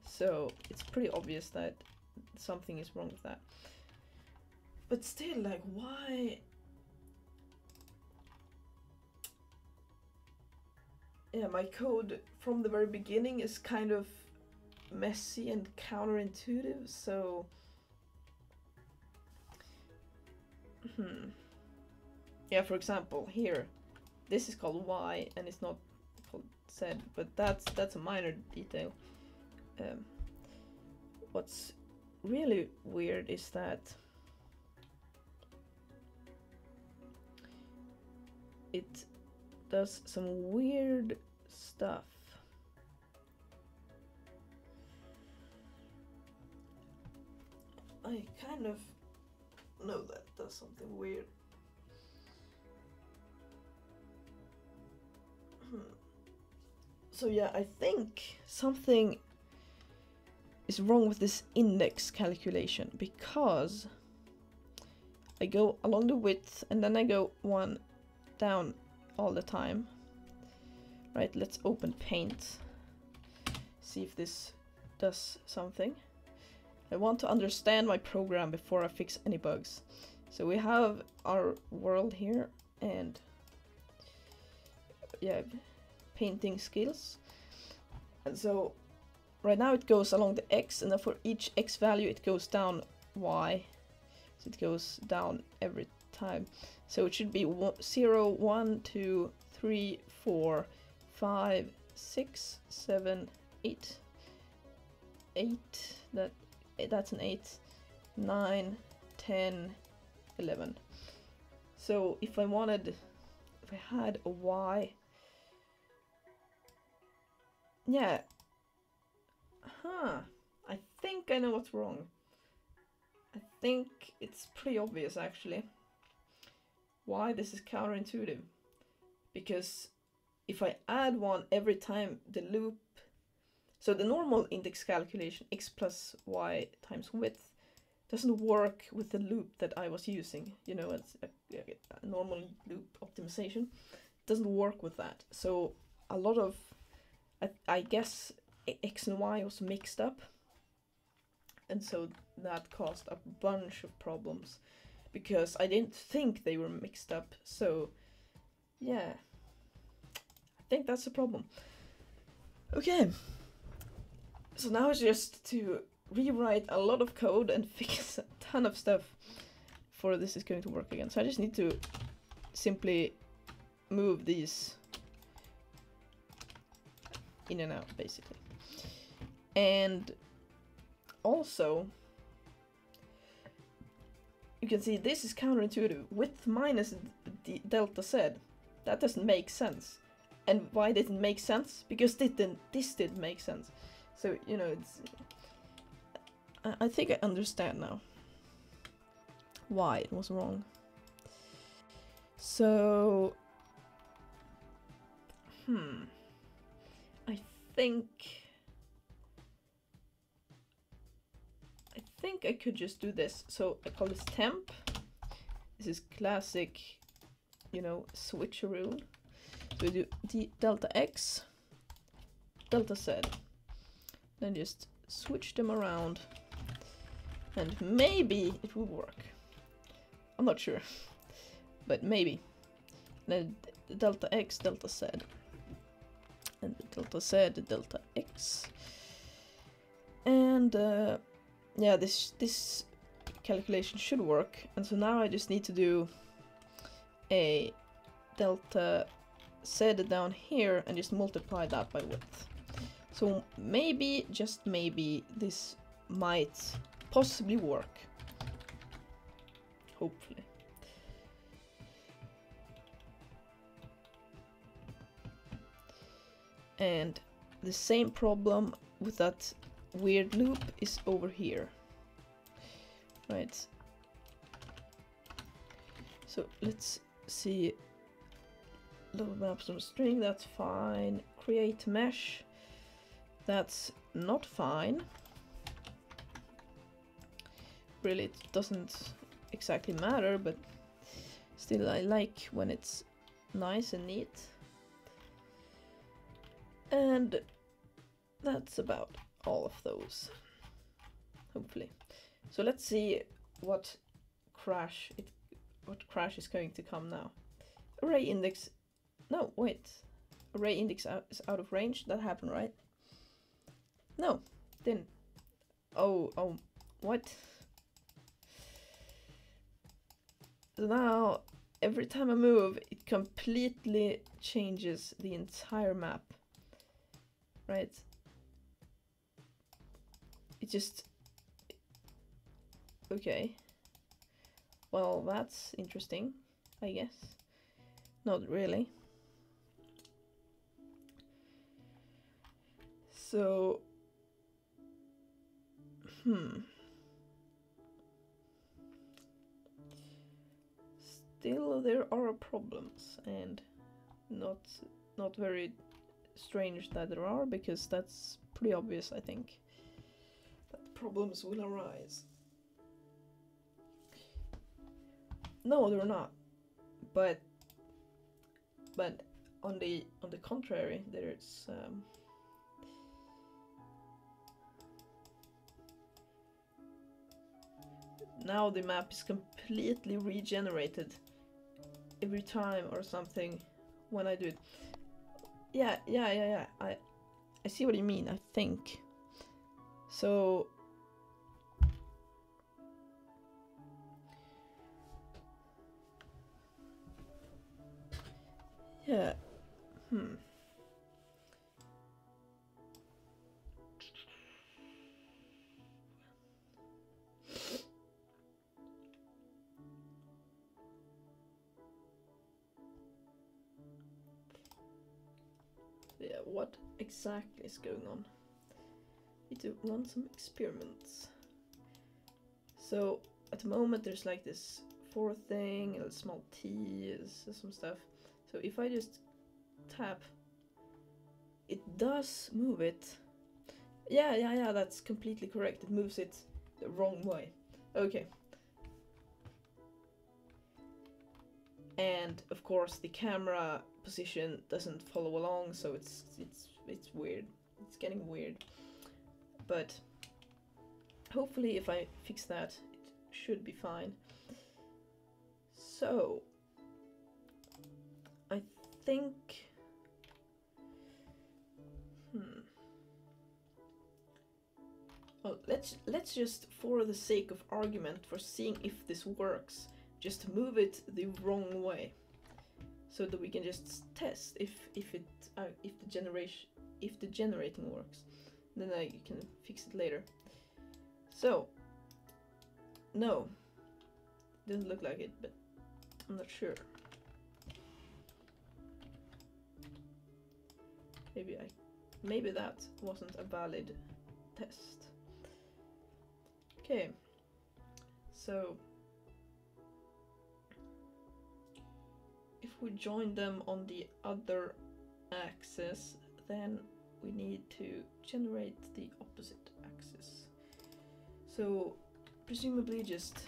So it's pretty obvious that something is wrong with that. But still, like, why? Yeah, my code from the very beginning is kind of messy and counterintuitive, so... Yeah, for example, here, this is called Y, and it's not called Z, but that's a minor detail. What's really weird is that it does some weird stuff. I kind of know that does something weird. So yeah, I think something is wrong with this index calculation, because I go along the width and then I go one down all the time. Right, let's open Paint. See if this does something. I want to understand my program before I fix any bugs. So we have our world here, and yeah, painting skills. And so right now it goes along the X, and then for each X value it goes down Y. So it goes down every time. So it should be 0, 1, 2, 3, 4, 5, 6, 7, 8. 8, that's an 8, 9, 10, 11. So if I had a Y, yeah, I think I know what's wrong. I think it's pretty obvious actually why this is counterintuitive, because if I add one every time the loop, so the normal index calculation x plus y times width doesn't work with the loop that I was using, you know, it's a normal loop optimization. It doesn't work with that. So a lot of, I guess x and y was mixed up, and so that caused a bunch of problems because I didn't think they were mixed up. So yeah, I think that's a problem. Okay, so now it's just to rewrite a lot of code and fix a ton of stuff before this is going to work again. So I just need to simply move these in and out, basically. And also, you can see this is counterintuitive. Width minus delta z. That doesn't make sense. And why didn't it make sense? Because this didn't make sense. So, you know, it's... I think I understand now why it was wrong. So... I think I could just do this. So I call this temp. This is classic, you know, switcheroo. So we do delta x, delta z. Then just switch them around. And maybe it will work. I'm not sure. But maybe. Then delta x, delta z. And delta z, delta x. And yeah, this calculation should work. And so now I just need to do a delta z down here and just multiply that by width. So maybe, just maybe, this might possibly work. Hopefully. And the same problem with that weird loop is over here. Right. So let's see. Load maps on a string, that's fine. Create mesh. That's not fine. Really, it doesn't exactly matter, but still I like when it's nice and neat. And that's about all of those, hopefully. So let's see what crash is going to come now. Array index, no, wait. Array index is out of range. That happened, right? No, didn't. Oh, what? So now, every time I move, it completely changes the entire map. Right? It just... Okay. Well, that's interesting, I guess. Not really. So... Still, there are problems, and not very strange that there are, because that's pretty obvious, I think, that problems will arise. No, they're not. But on the contrary, there's now the map is completely regenerated every time or something when I do it. Yeah. I see what you mean, I think. So yeah. Yeah, what exactly is going on? Need to run some experiments. So at the moment there's like this for thing, a small t is some stuff. So if I just tap it does move it. Yeah, that's completely correct. It moves it the wrong way. Okay. And of course the camera position doesn't follow along, so it's weird. It's getting weird. But hopefully if I fix that, it should be fine. So I think well, let's just, for the sake of argument, for seeing if this works, just move it the wrong way, so that we can just test if the generating works. Then I can fix it later. So no, doesn't look like it, but I'm not sure. Maybe that wasn't a valid test. Okay, so if we join them on the other axis, then we need to generate the opposite axis. So presumably just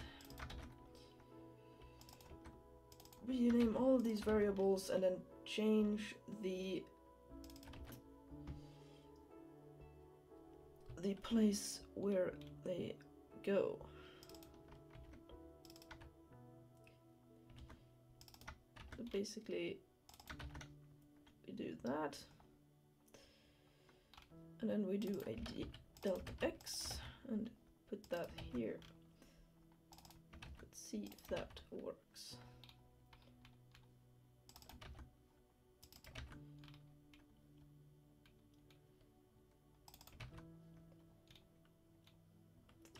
rename all of these variables and then change the place where they go. So basically we do that, and then we do a delta x and put that here. Let's see if that works.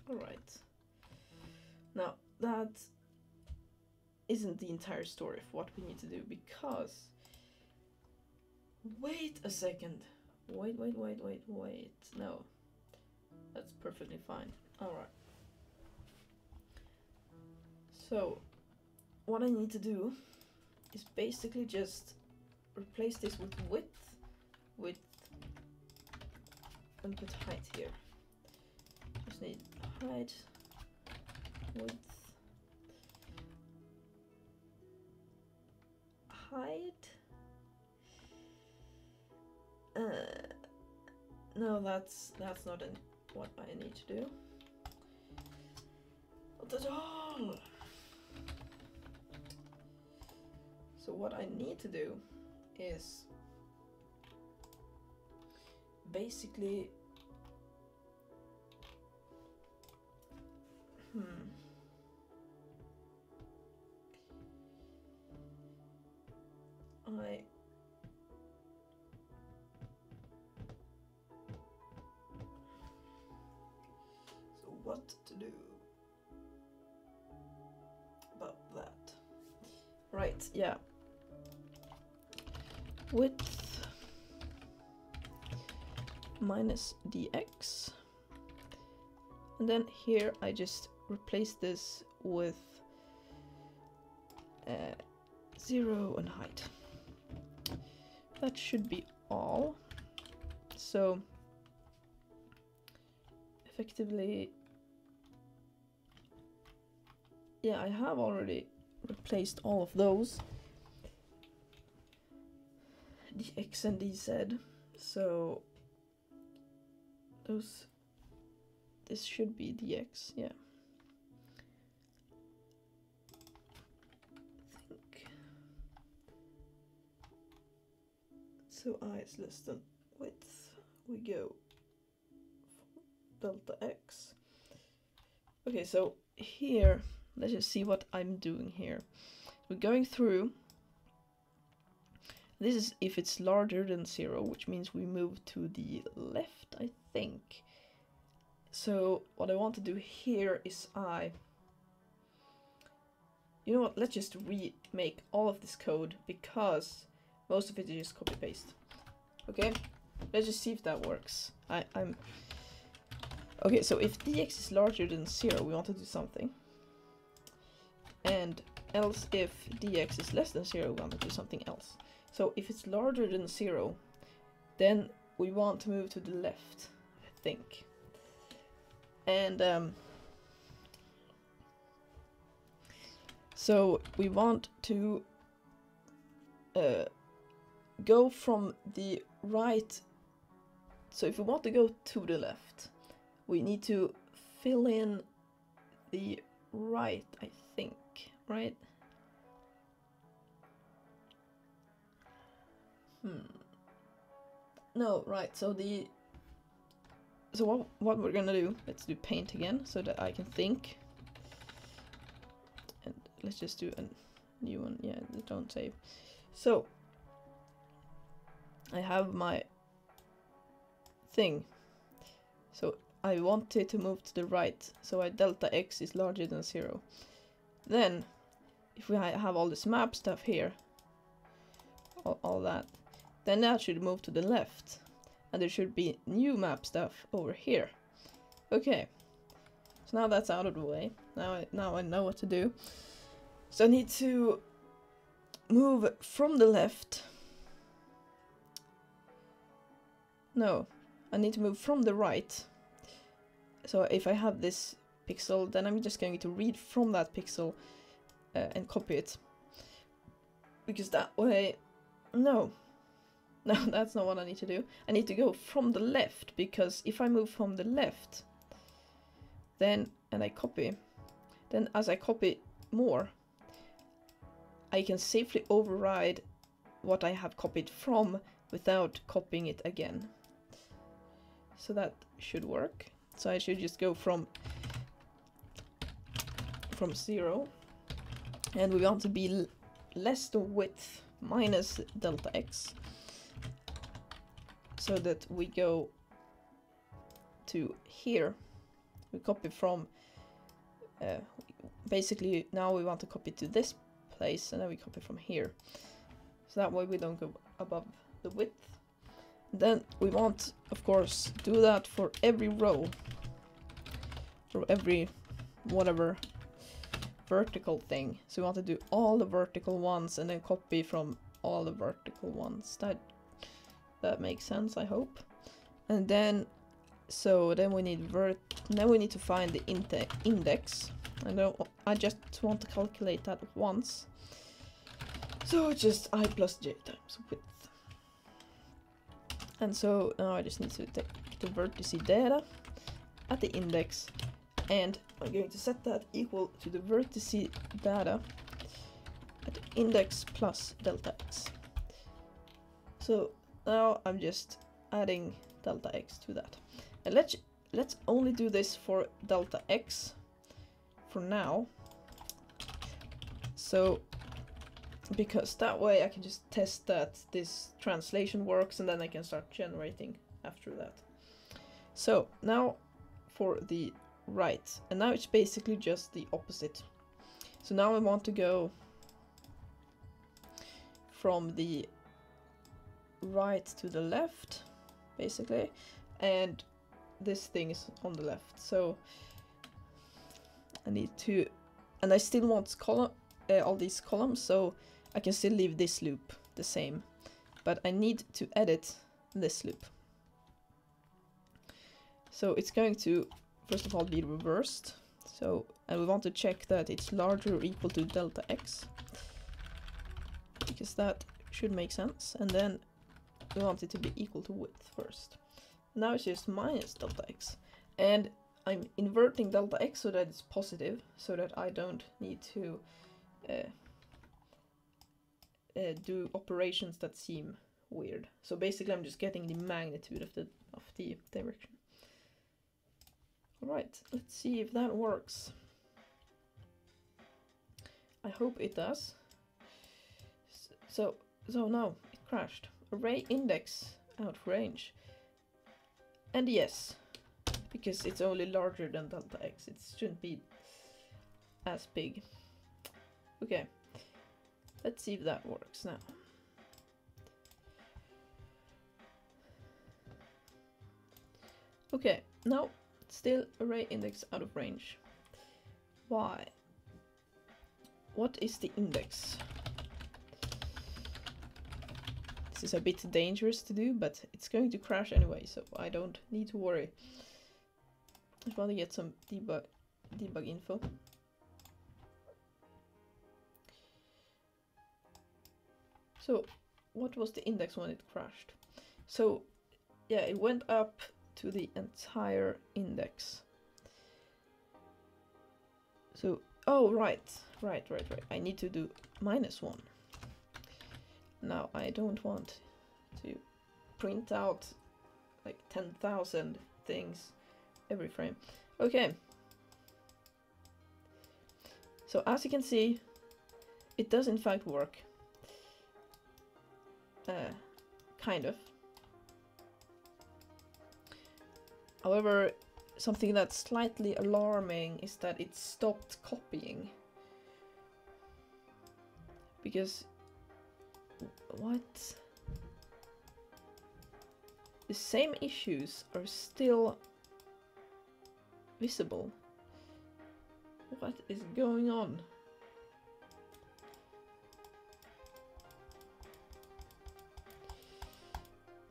Alright, now that isn't the entire story of what we need to do, because wait a second, wait, no, that's perfectly fine. Alright, so what I need to do is basically just replace this with width, and put height here. Just need height, width, height. No, that's not what I need to do. Not at all. So what I need to do is basically so what to do about that? Right, yeah. Width minus dx. And then here I just replace this with 0 and height. That should be all. So effectively, yeah, I have already replaced all of those, dx and dz, so this should be dx, yeah. I think so. I is less than width. We go delta x. Okay, so here, let's just see what I'm doing here. We're going through. This is if it's larger than 0, which means we move to the left, I think. So what I want to do here is you know what, let's just remake all of this code, because most of it is just copy paste. Okay, let's just see if that works. Okay, so if dx is larger than 0, we want to do something. And else if dx is less than 0, we want to do something else. So if it's larger than 0, then we want to move to the left, I think. And so we want to go from the right. So if we want to go to the left, we need to fill in the right, I think, right? No, right, so what we're gonna do, let's do paint again so that I can think. And let's just do a new one, yeah, don't save. So I have my thing. So I want it to move to the right, so I delta x is larger than 0. Then, if we have all this map stuff here, all that, then that should move to the left. And there should be new map stuff over here. Okay, so now that's out of the way. Now I know what to do. So I need to move from the left. No, I need to move from the right. So if I have this pixel, then I'm just going to read from that pixel and copy it. Because that way, no, that's not what I need to do. I need to go from the left, because if I move from the left, then, and I copy, then as I copy more, I can safely override what I have copied from without copying it again. So that should work. So I should just go from 0, and we want to be less the width minus delta x, so that we go to here. We copy from basically now we want to copy to this place, and then we copy from here, so that way we don't go above the width. Then we want, of course, do that for every row, or every whatever vertical thing. So we want to do all the vertical ones and then copy from all the vertical ones. That makes sense, I hope. And then, so then we need to find the index. I just want to calculate that once. So it's just I plus j times width. And so now I just need to take the vertex data at the index, and I'm going to set that equal to the vertex data at the index plus delta x. So now I'm just adding delta x to that. And let's only do this for delta x for now. So because that way I can just test that this translation works, and then I can start generating after that. So now for the right, and now it's basically just the opposite. So now I want to go from the right to the left, basically, and this thing is on the left. So I need to, and I still want all these columns, so I can still leave this loop the same, but I need to edit this loop. So it's going to first of all be reversed. So, and we want to check that it's larger or equal to delta x, because that should make sense. And then we want it to be equal to width first. Now it's just minus delta x, and I'm inverting delta x so that it's positive, so that I don't need to do operations that seem weird. So basically I'm just getting the magnitude of the direction. Alright, let's see if that works. I hope it does. So no, it crashed. Array index out of range. And yes, because it's only larger than delta x, it shouldn't be as big. Okay, let's see if that works now. Okay, now still array index out of range. Why? What is the index? This is a bit dangerous to do, but it's going to crash anyway, so I don't need to worry. I'd rather get some debug info. So, what was the index when it crashed? So, yeah, it went up to the entire index. So, oh, right. I need to do -1. Now, I don't want to print out like 10,000 things every frame. Okay. So, as you can see, it does in fact work. Kind of. However, something that's slightly alarming is that it stopped copying. Because... what? The same issues are still visible. What is going on?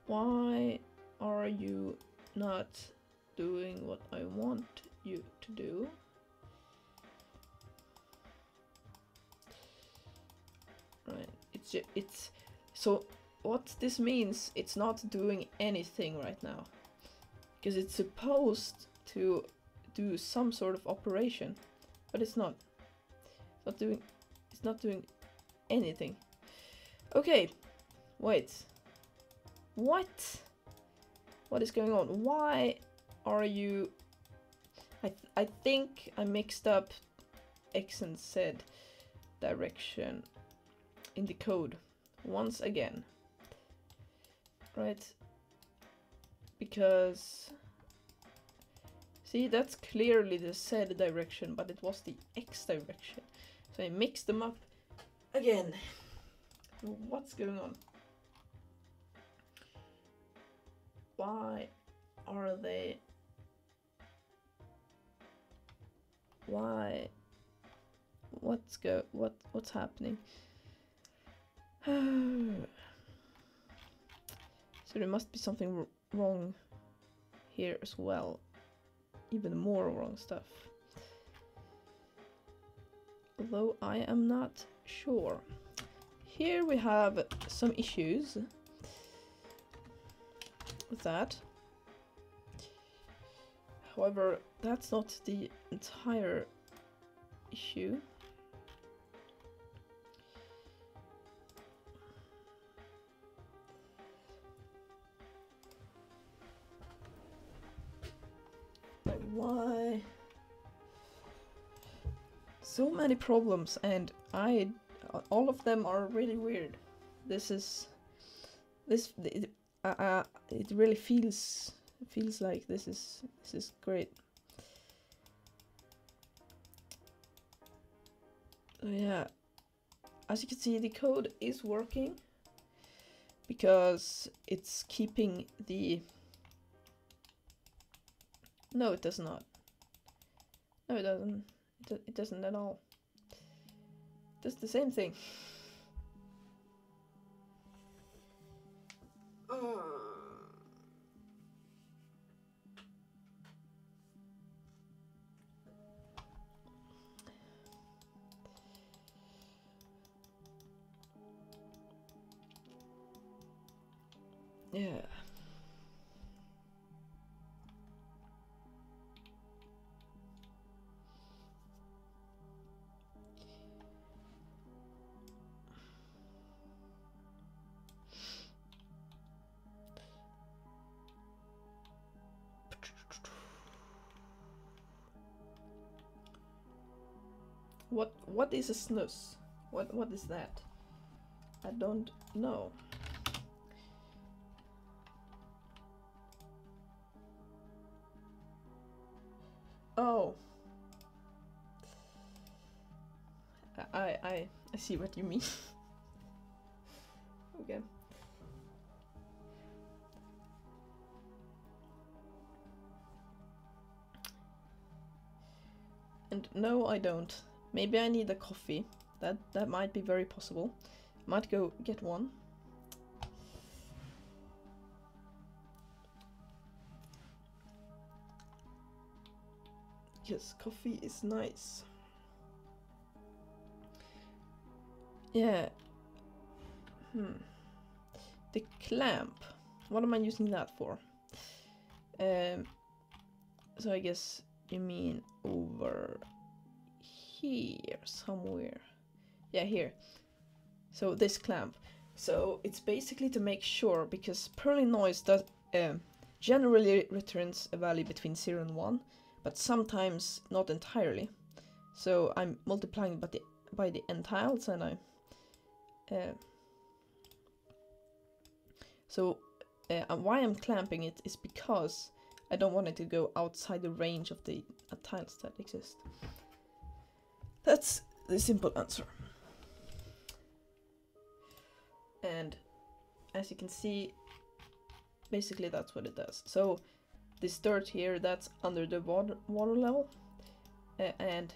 Why are you not doing what I want you to do? Right, it's so what this means, it's not doing anything right now, because it's supposed to do some sort of operation, but it's not doing anything. Okay, wait. What is going on? Why are you... I think I mixed up X and Z direction in the code once again. Right? Because... see, that's clearly the Z direction, but it was the X direction. So I mixed them up again. What's going on? Why are they... why... what's happening? So there must be something wrong here as well. Even more wrong stuff. Although I am not sure. Here we have some issues with that. However, that's not the entire issue. Like, why? So many problems, and all of them are really weird. It really feels like this is great. So yeah, as you can see, the code is working because it's keeping the... no, it does not. No, it doesn't. It doesn't at all. It does the same thing. Yeah. What is a snus? What is that? I don't know. Oh. I see what you mean. Okay. And no, I don't. Maybe I need a coffee. That might be very possible. Might go get one. Yes, coffee is nice. Yeah. The clamp. What am I using that for? So I guess you mean over here somewhere. Yeah, here. So this clamp. So it's basically to make sure, because Perlin noise does generally returns a value between 0 and 1, but sometimes not entirely. So I'm multiplying by the entiles, and I why I'm clamping it is because I don't want it to go outside the range of the tiles that exist. That's the simple answer. And as you can see, basically that's what it does. So this dirt here, that's under the water level, and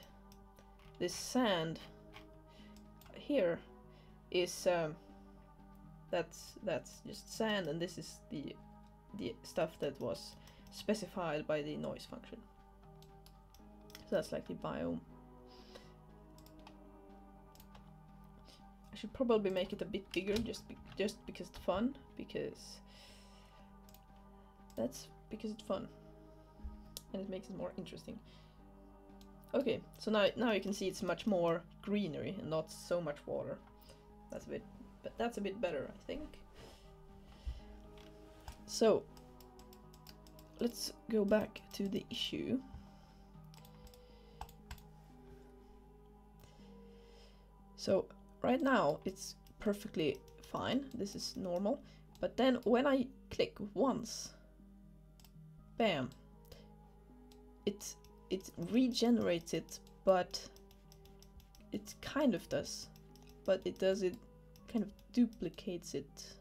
this sand here is that's just sand, and this is the stuff that was specified by the noise function. So that's like the biome. I should probably make it a bit bigger, just because it's fun, because it's fun, and it makes it more interesting. Okay, so now you can see it's much more greenery and not so much water. That's a bit better, I think. So let's go back to the issue. So right now it's perfectly fine. This is normal. But then when I click once, bam, it regenerates it, but it kind of does. But it kind of duplicates it.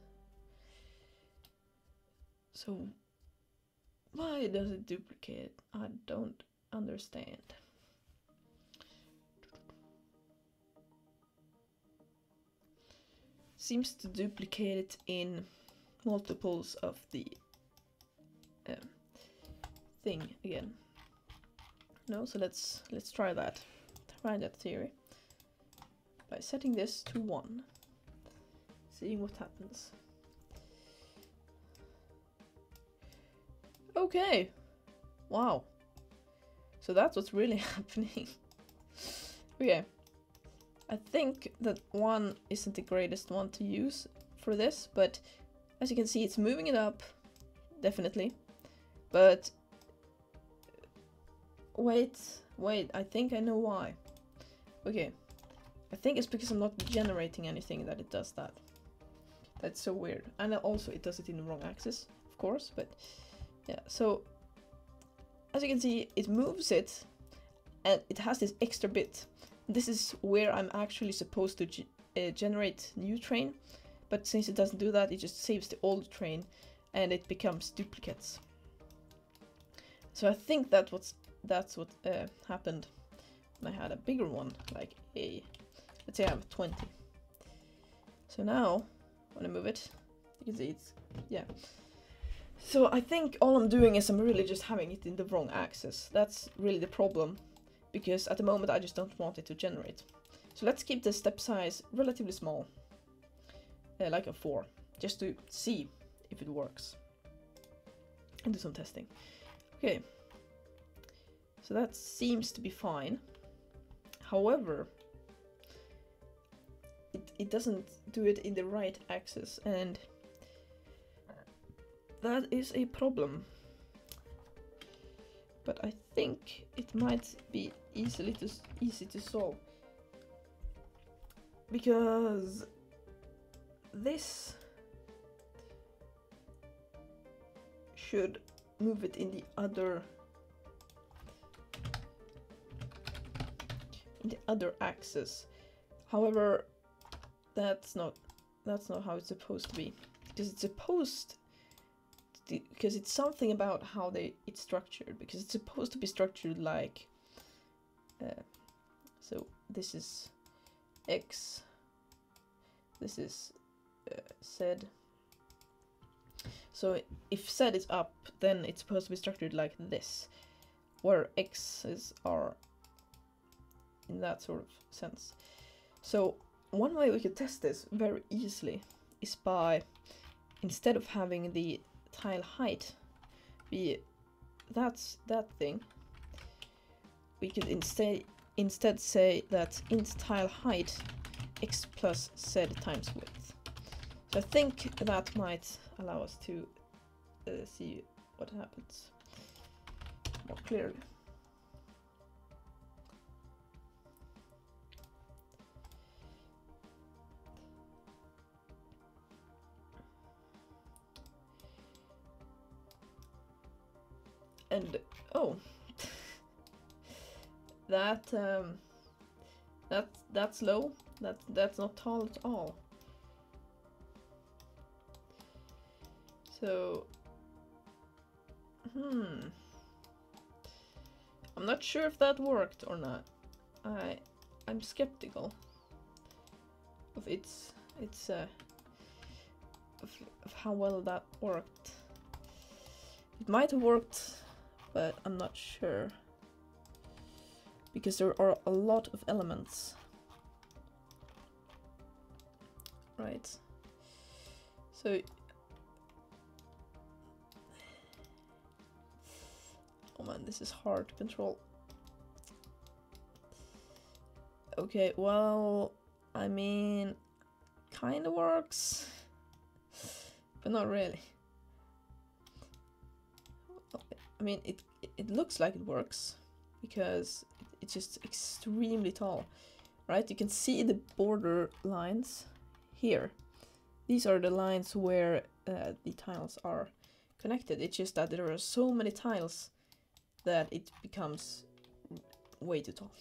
So why does it duplicate it? I don't understand. Seems to duplicate it in multiples of the thing again. No, so let's try that. Try that theory by setting this to 1. Seeing what happens. Okay. Wow. So that's what's really happening. Okay. I think that 1 isn't the greatest one to use for this, but as you can see, it's moving it up, definitely. But wait, I think I know why. Okay. I think it's because I'm not generating anything that it does that. That's so weird. And also it does it in the wrong axis, of course, but yeah. So as you can see, it moves it, and it has this extra bit. This is where I'm actually supposed to generate new train, but since it doesn't do that, it just saves the old train, and it becomes duplicates. So I think that's what happened when I had a bigger one, like let's say I have 20. So now when I move it, you can see it's, yeah. So I think all I'm doing is I'm really just having it in the wrong axis. That's really the problem, because at the moment I just don't want it to generate. So let's keep the step size relatively small, like a 4, just to see if it works and do some testing. Okay, so that seems to be fine. However, it doesn't do it in the right axis, and that is a problem. But I think it might be easy to solve, because this should move it in the other axis. However, that's not how it's supposed to be, because it's something about how it's structured, because it's supposed to be structured like so this is X, this is Z. So if Z is up, then it's supposed to be structured like this, where x's are in that sort of sense. So one way we could test this very easily is by, instead of having the tile height be that thing, we could instead say that int tile height x plus z times width. So I think that might allow us to see what happens more clearly. And oh, that's low. That's not tall at all. So I'm not sure if that worked or not. I'm skeptical of of how well that worked. It might have worked, but I'm not sure, because there are a lot of elements, right? So oh man, this is hard to control. Okay, well, I mean, kind of works, but not really. I mean, it looks like it works because it's just extremely tall, right? You can see the border lines here. These are the lines where the tiles are connected. It's just that there are so many tiles that it becomes way too tall.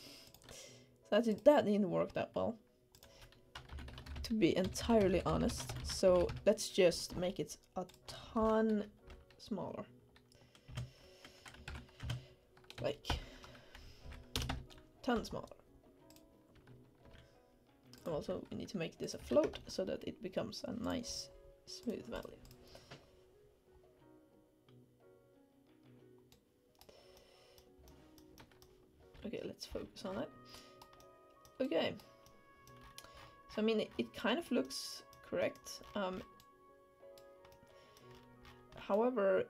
So that didn't work that well, to be entirely honest. So let's just make it a ton smaller. Like, ton smaller. And also we need to make this a float so that it becomes a nice smooth value. Okay, let's focus on it. Okay. So I mean, it kind of looks correct. However,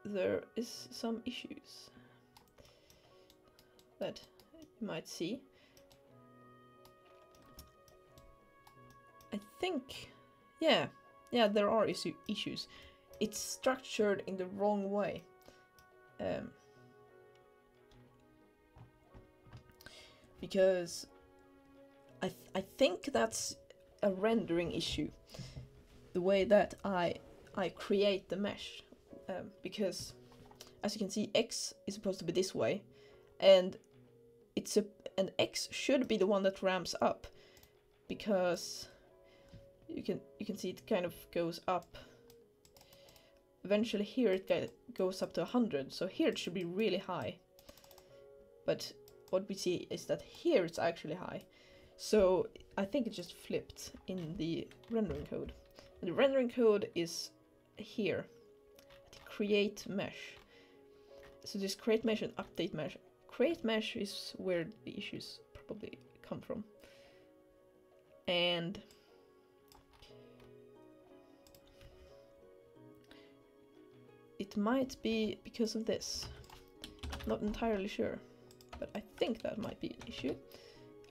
there is some issues that you might see. I think, yeah, there are issues. It's structured in the wrong way. Because I think that's a rendering issue, the way that I create the mesh, because as you can see, X is supposed to be this way, and and X should be the one that ramps up, because you can see it kind of goes up. Eventually here it goes up to 100, so here it should be really high. But what we see is that here it's actually high. So I think it just flipped in the rendering code. And the rendering code is here, at create mesh. So just create mesh and update mesh. Create mesh is where the issues probably come from. And it might be because of this. Not entirely sure, but I think that might be an issue.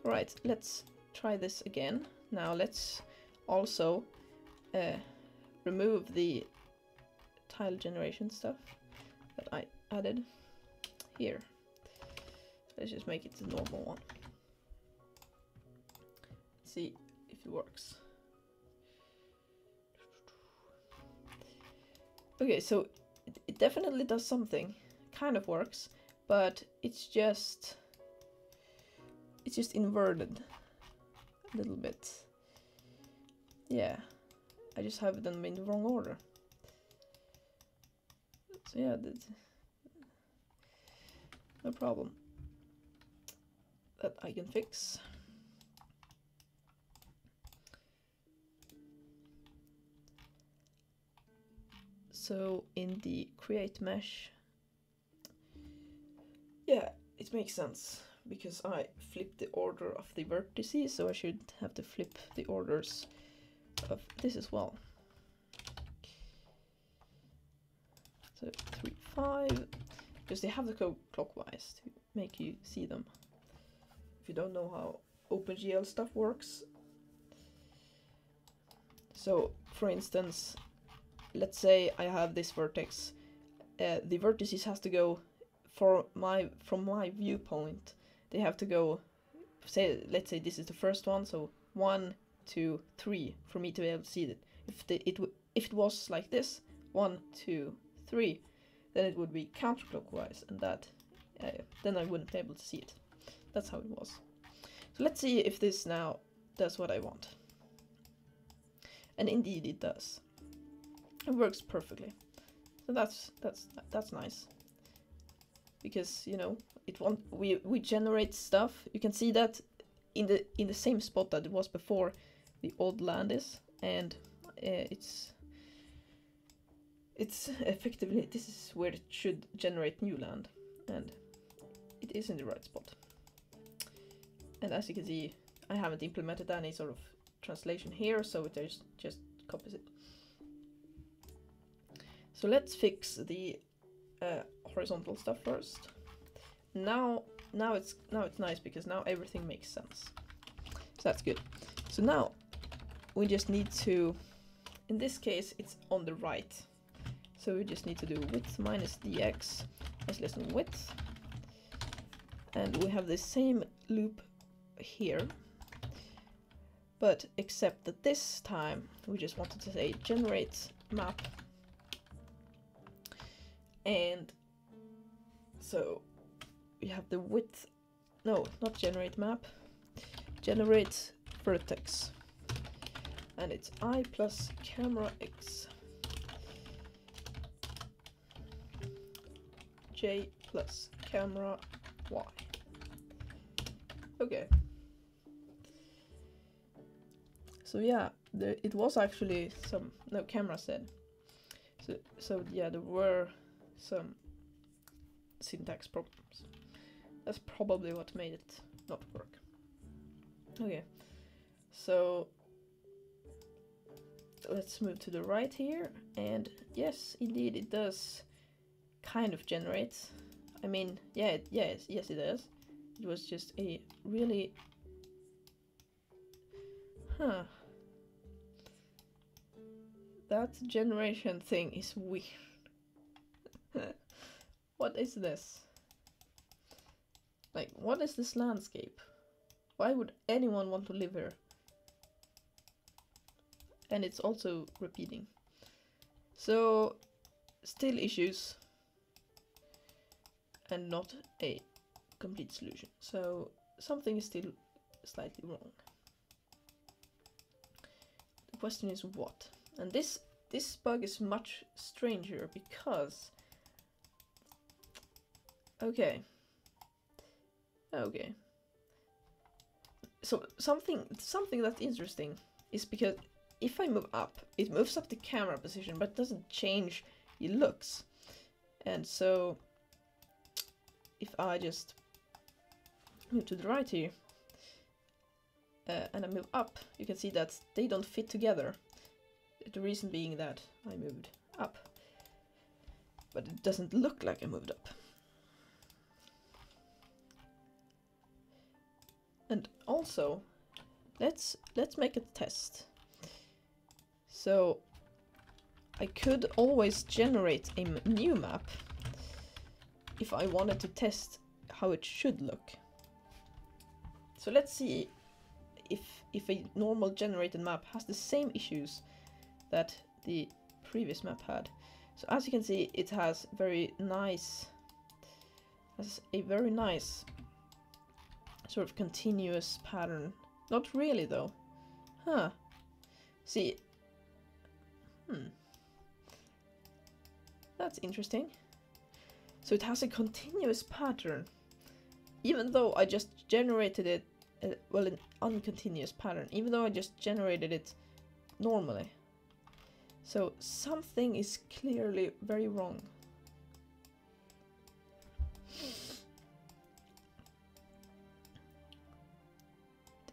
Alright, let's try this again. Now let's also remove the tile generation stuff that I added here. Let's just make it the normal one. See if it works. Okay, so it definitely does something. Kind of works, but it's just inverted a little bit. Yeah, I just have them in the wrong order. So yeah, no problem. That I can fix. So in the create mesh, Yeah, it makes sense, because I flipped the order of the vertices, so I should have to flip the orders of this as well. So 3, 5, because they have to go clockwise to make you see them. If you don't know how OpenGL stuff works. So, for instance, let's say I have this vertex. The vertices has to go from my viewpoint. They have to go. Let's say this is the first one. So 1, 2, 3 for me to be able to see it. If it was like this, 1, 2, 3, then it would be counterclockwise, and that then I wouldn't be able to see it. That's how it was. So let's see if this now does what I want. And indeed it does. It works perfectly. So that's nice. Because, you know, we generate stuff. You can see that in the same spot that it was before the old land is, and it's effectively, this is where it should generate new land, and it is in the right spot. And as you can see, I haven't implemented any sort of translation here, so it just copies it. So let's fix the horizontal stuff first. Now it's nice, because now everything makes sense. So that's good. So now we just need to, in this case it's on the right. So we just need to do width minus dx is less than width. And we have the same loop here. But except that this time we just wanted to say generate map. And so we have the width, no, not generate map, generate vertex. And it's I plus camera x, j plus camera y. Okay. So yeah, it was actually some, no, camera said. So yeah, there were some syntax problems. That's probably what made it not work. Okay, so let's move to the right here, and yes, indeed it does kind of generate. I mean, yeah, yes it does. It was just a really, that generation thing is weird. What is this? Like, what is this landscape? Why would anyone want to live here? And it's also repeating. So, still issues. And not a complete solution. So, something is still slightly wrong. The question is what? And this bug is much stranger, because okay. So something that's interesting is, because if I move up, it moves up the camera position, but it doesn't change the looks. And so if I just move to the right here, and I move up, you can see that they don't fit together. The reason being that I moved up, but it doesn't look like I moved up. And also, let's make a test. So I could always generate a new map if I wanted to test how it should look. So let's see if a normal generated map has the same issues that the previous map had. So as you can see, it has a very nice sort of continuous pattern. Not really though. See. That's interesting. So it has a continuous pattern, even though I just generated it, well, an uncontinuous pattern, even though I just generated it normally. So something is clearly very wrong.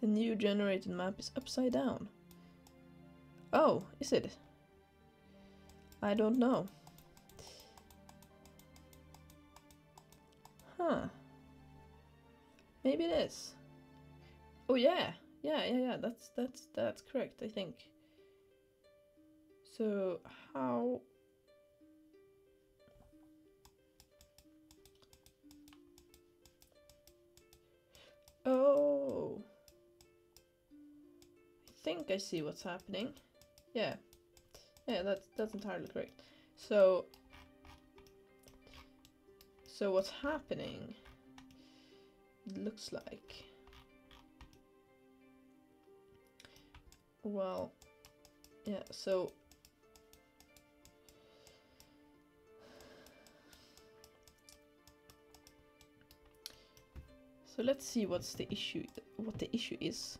new generated map is upside down. Oh, is it? I don't know. Huh. Maybe it is. Oh yeah. Yeah. That's correct, I think. So how... Oh. I think I see what's happening. Yeah. Yeah, that's entirely correct. So what's happening, it looks like, well, yeah, so let's see what the issue is.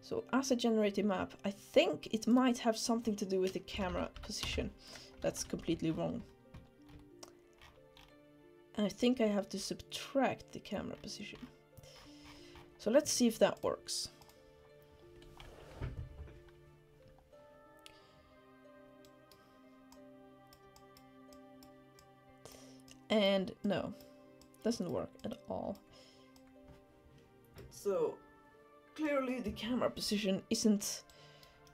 So as a generated map, I think it might have something to do with the camera position. That's completely wrong. And I think I have to subtract the camera position. So let's see if that works. And no, doesn't work at all. So clearly the camera position isn't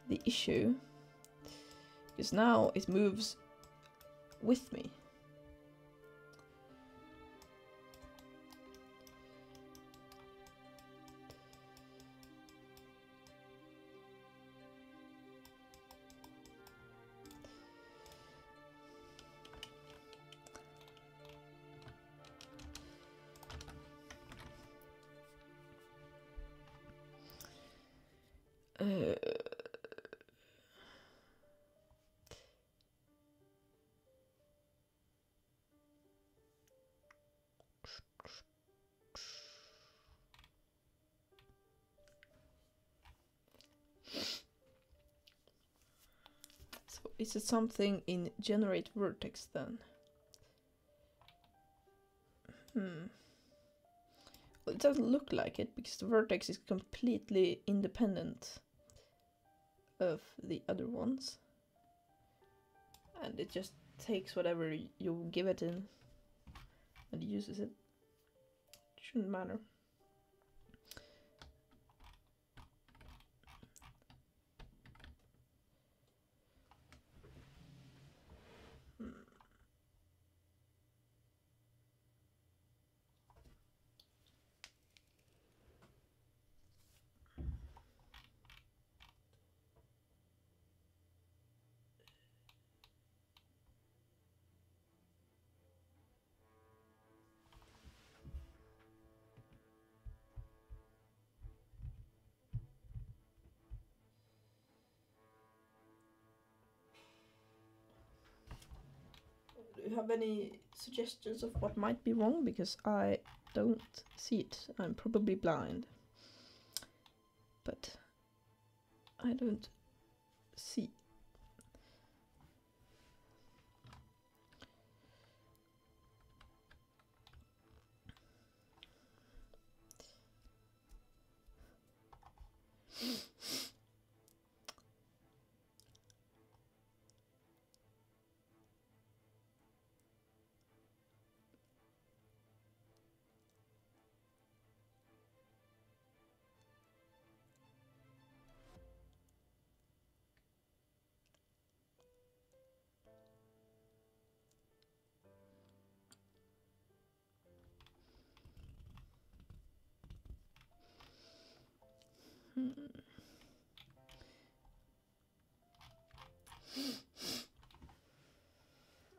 the issue, because now it moves with me. So is it something in generate vertex then? Well, it doesn't look like it, because the vertex is completely independent of the other ones. And it just takes whatever you give it in and uses it. Shouldn't matter. Do you have any suggestions of what might be wrong? Because I don't see it. I'm probably blind. But I don't see.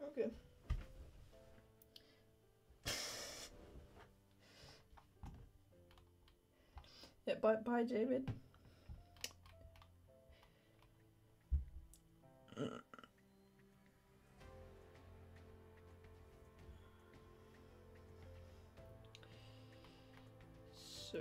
Okay. Yeah, bye, David. So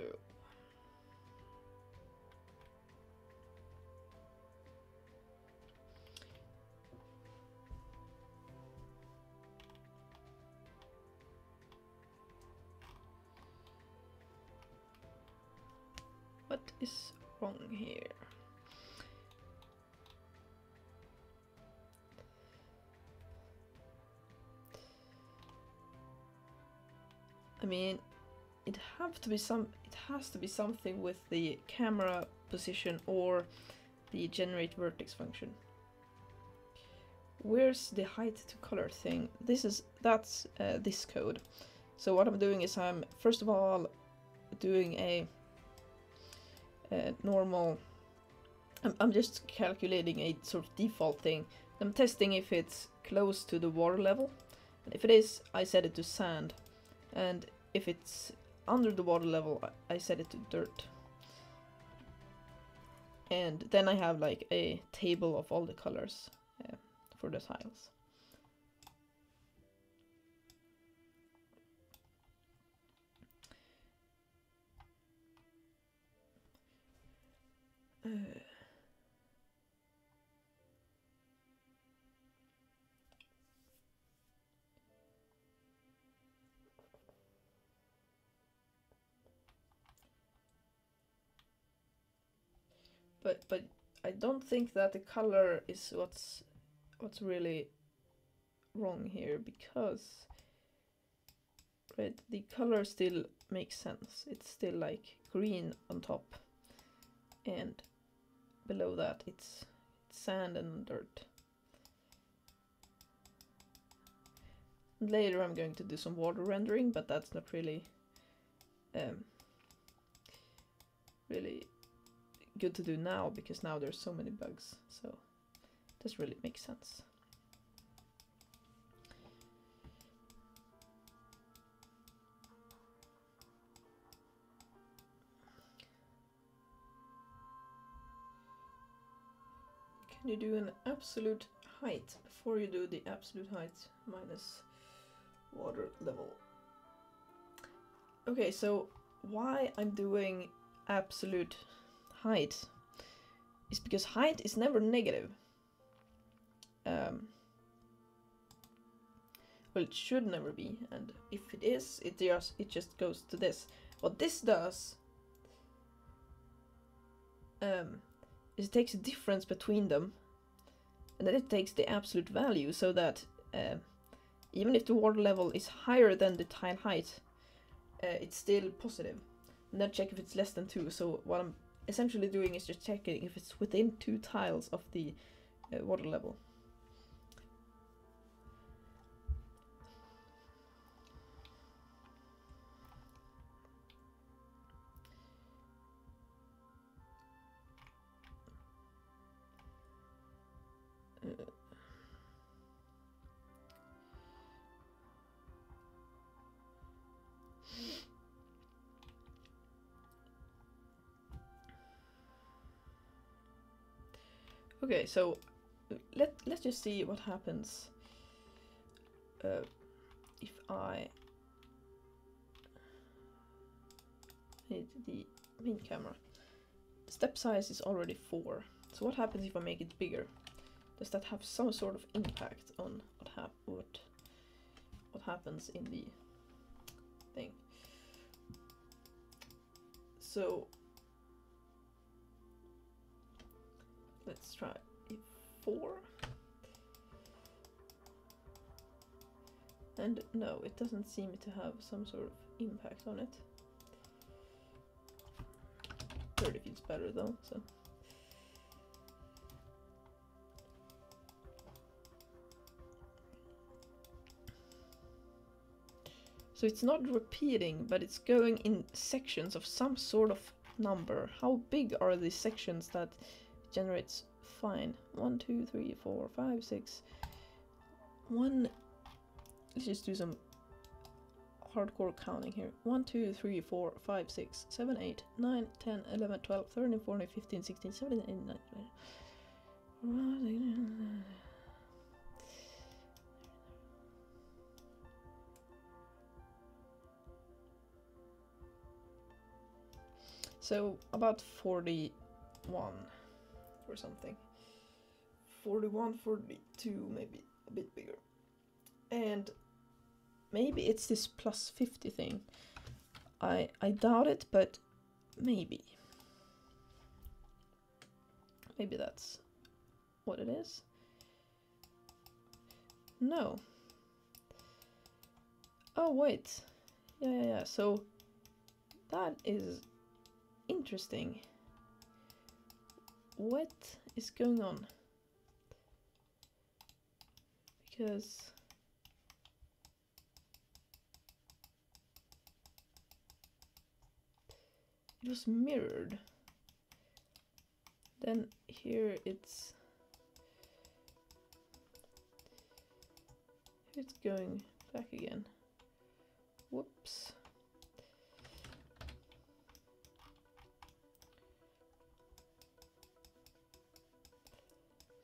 what? is wrong here? I mean, it has to be something with the camera position or the generate vertex function. Where's the height to color thing? That's this code. So what I'm doing is I'm first of all doing a normal. I'm just calculating a sort of default thing. I'm testing if it's close to the water level, and if it is, I set it to sand, and if it's under the water level, I set it to dirt. And then I have like a table of all the colors for the tiles. But I don't think that the color is what's really wrong here, because right, the color still makes sense. It's still like green on top, and below that it's sand and dirt. And later I'm going to do some water rendering, but that's not really really good to do now, because now there's so many bugs, so it doesn't really make sense. Can you do an absolute height before you do the absolute height minus water level? Okay, so why I'm doing absolute height is because height is never negative. Well, it should never be, and if it is, it just goes to this. What this does is it takes a difference between them, and then it takes the absolute value, so that even if the water level is higher than the tile height, it's still positive. And then check if it's less than 2. So what I'm essentially doing is just checking if it's within 2 tiles of the water level. Okay, so let's just see what happens if I need the main camera. The step size is already 4. So what happens if I make it bigger? Does that have some sort of impact on what happens in the thing? So let's try 4. And no, it doesn't seem to have some sort of impact on it. 30 feels better though, so. So it's not repeating, but it's going in sections of some sort of number. How big are these sections that generates? Fine. 1, 2, 3, 4, 5, 6. 1. Let's just do some hardcore counting here. 1, 2, 3, 4, 5, 6, 7, 8, 9, 10, 11, 12, 13, 14, 15, 16, 17, 18, 19. So about 41 or something. 41, 42, maybe a bit bigger. And maybe it's this +50 thing. I doubt it, but maybe. Maybe that's what it is. No. Oh, wait. Yeah. So that is interesting. What is going on? Because it was mirrored. Then here it's going back again. Whoops.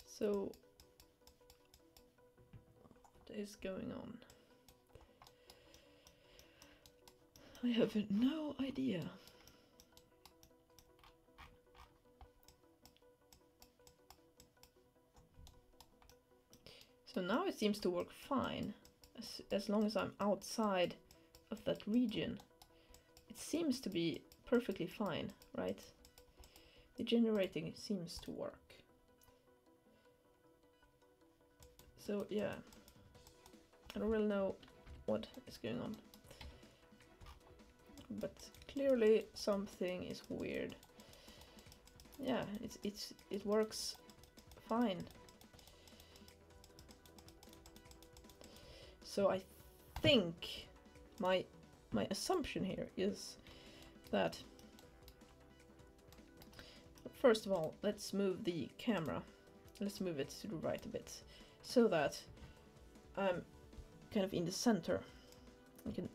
So what is going on? I have no idea. So now it seems to work fine, as long as I'm outside of that region. It seems to be perfectly fine, right? The generating seems to work. So yeah, I don't really know what is going on, but clearly something is weird. Yeah, it works fine. So I think my assumption here is that, first of all, let's move the camera. Let's move it to the right a bit, so that I'm kind of in the center. I can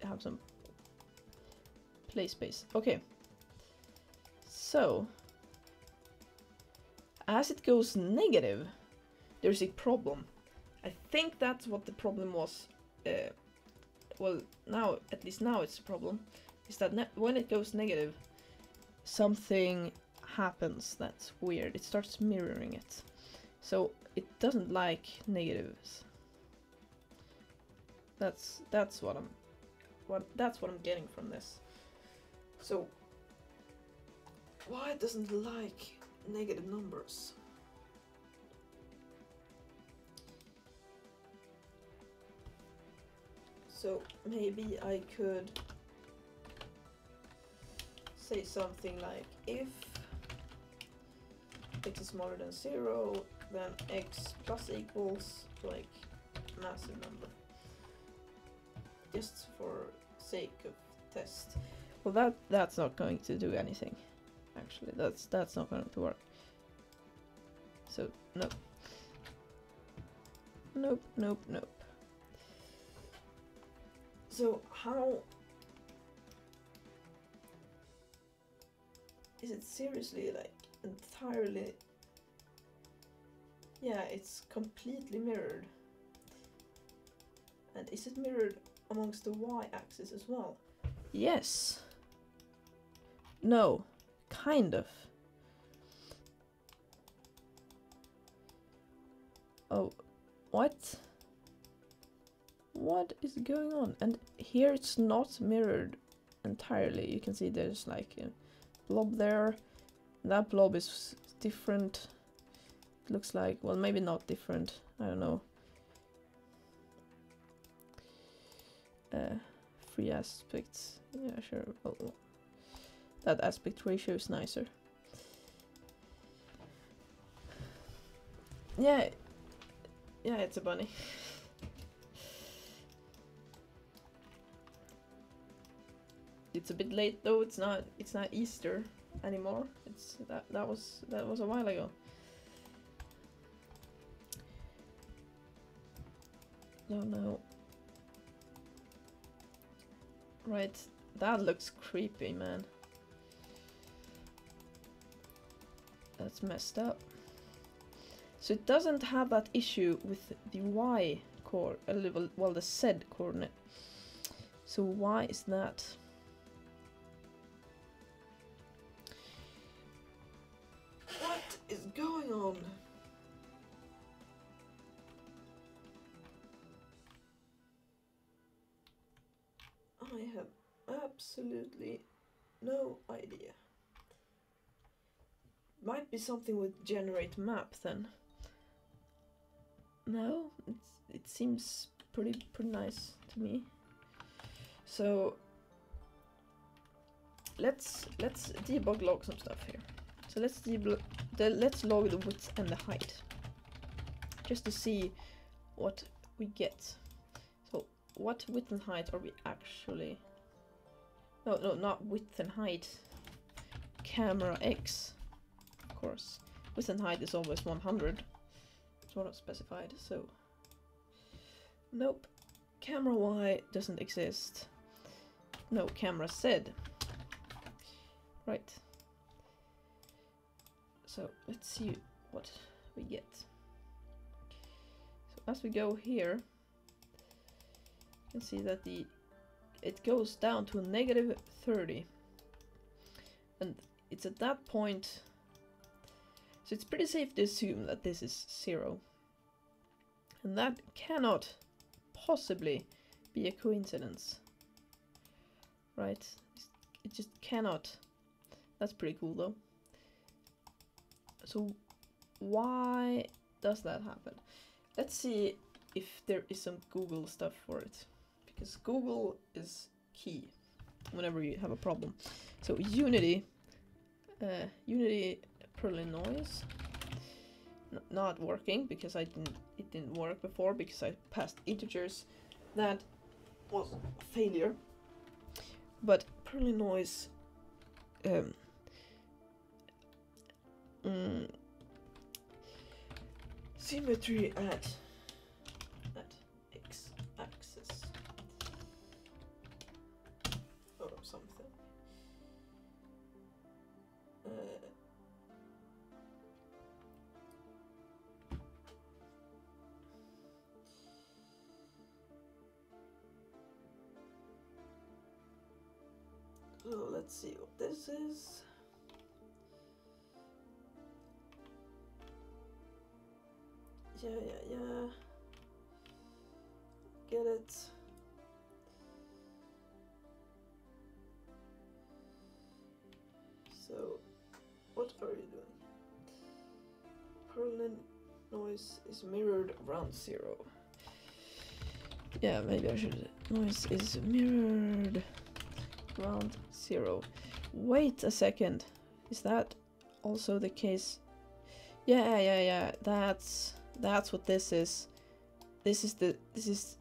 have some play space. Okay. So, as it goes negative, there's a problem. I think that's what the problem was. Well, now, at least now it's a problem. Is that when it goes negative, something happens that's weird. It starts mirroring it. So it doesn't like negatives. That's what I'm getting from this. So why doesn't it like negative numbers? So maybe I could say something like, if x is smaller than 0, then x plus equals like massive number. Just for sake of test. Well, that's not going to do anything. Actually, that's not going to work. So nope. Nope. So how is it seriously like entirely? Yeah, it's completely mirrored. And is it mirrored amongst the y-axis as well? Yes. No. Kind of. Oh, what? What is going on? And here it's not mirrored entirely. You can see there's like a blob there. That blob is different. It looks like, well, maybe not different. I don't know. Three aspects. Yeah, sure. Well, that aspect ratio is nicer. Yeah, it's a bunny. It's a bit late though. It's not Easter anymore. It's that was a while ago. No. Right, that looks creepy, man. That's messed up. So it doesn't have that issue with the y coordinate, well, the z coordinate. So why is that? What is going on? I have absolutely no idea. might be something with generate map then. No, it seems pretty nice to me. So let's debug log some stuff here. So let's log the width and the height, just to see what we get. So what width and height are we actually? No, not width and height. Camera X, of course. Width and height is always 100. It's not specified, so nope. Camera Y doesn't exist. No, camera Z. Right. So let's see what we get. So as we go here, you can see that it goes down to -30, and it's at that point. So it's pretty safe to assume that this is 0, and that cannot possibly be a coincidence, right? It just cannot. That's pretty cool though. So why does that happen? Let's see if there is some Google stuff for it, because Google is key whenever you have a problem. So Unity Perlin noise not working, because it didn't work before because I passed integers. That was a failure. But Perlin noise symmetry at x-axis or something. So let's see what this is. Yeah. Get it. So, what are you doing? Perlin noise is mirrored around 0. Yeah, maybe I should. Noise is mirrored around 0. Wait a second. Is that also the case? Yeah. That's what this is. This is.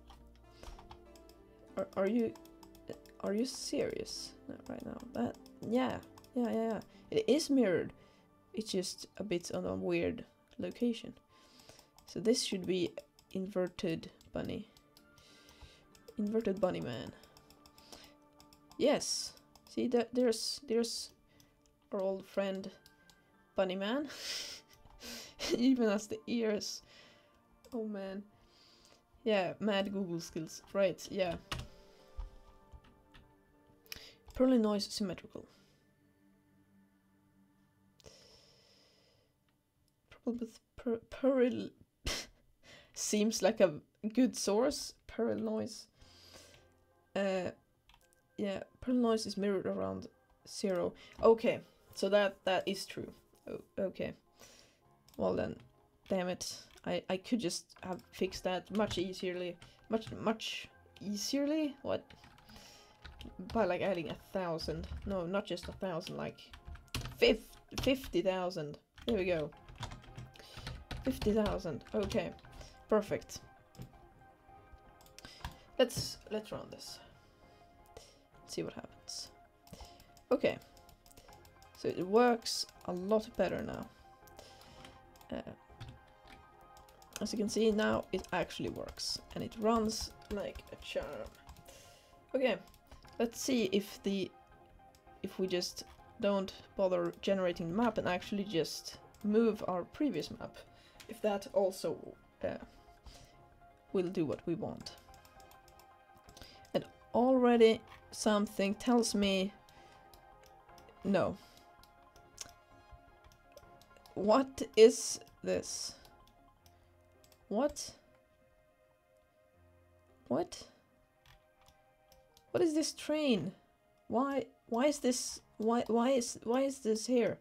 Are you serious right now? That yeah. It is mirrored. It's just a bit on a weird location. So this should be inverted bunny. Inverted bunny man. Yes. See that there's our old friend Bunny Man. Even has the ears. Oh man. Yeah, mad Google skills. Right, yeah. Perlin noise symmetrical. Probably with Perl seems like a good source. Perl noise. Yeah, Perl noise is mirrored around 0. Okay, so that is true. Oh, okay. Well then, damn it. I could just have fixed that much easierly. Much easierly? What? By like adding 1,000. No, not just 1,000, like 50,000. There we go. 50,000. Okay, perfect. Let's run this. See what happens. Okay, so it works a lot better now. As you can see now, it actually works, and it runs like a charm. Okay, let's see if we just don't bother generating the map and actually just move our previous map, if that also will do what we want. And already something tells me no. What is this? What is this train? Why is this why is this here?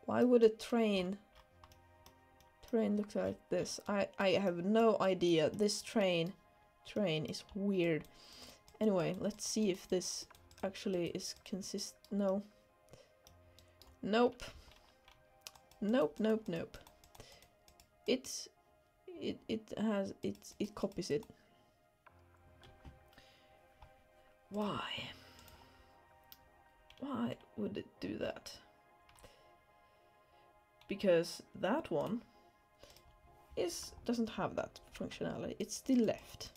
Why would a train look like this? I have no idea. This train is weird. Anyway, let's see if this actually is no. Nope. Nope, nope, nope. It copies it. Why? Why would it do that? Because that one doesn't have that functionality. It's still left.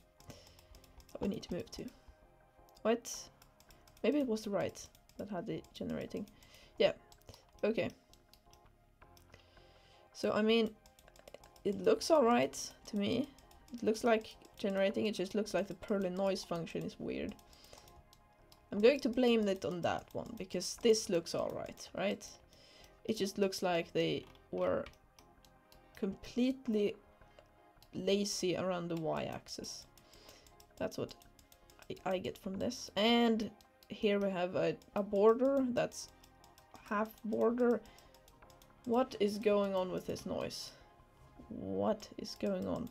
That we need to move to. What? Maybe it was the right that had the generating. Yeah. Okay. So I mean, it looks alright to me. It looks like generating. It just looks like the Perlin noise function is weird. I'm going to blame it on that one because this looks alright, right? It just looks like they were completely lazy around the y-axis. That's what I get from this. And here we have a border that's half border. What is going on with this noise? What is going on?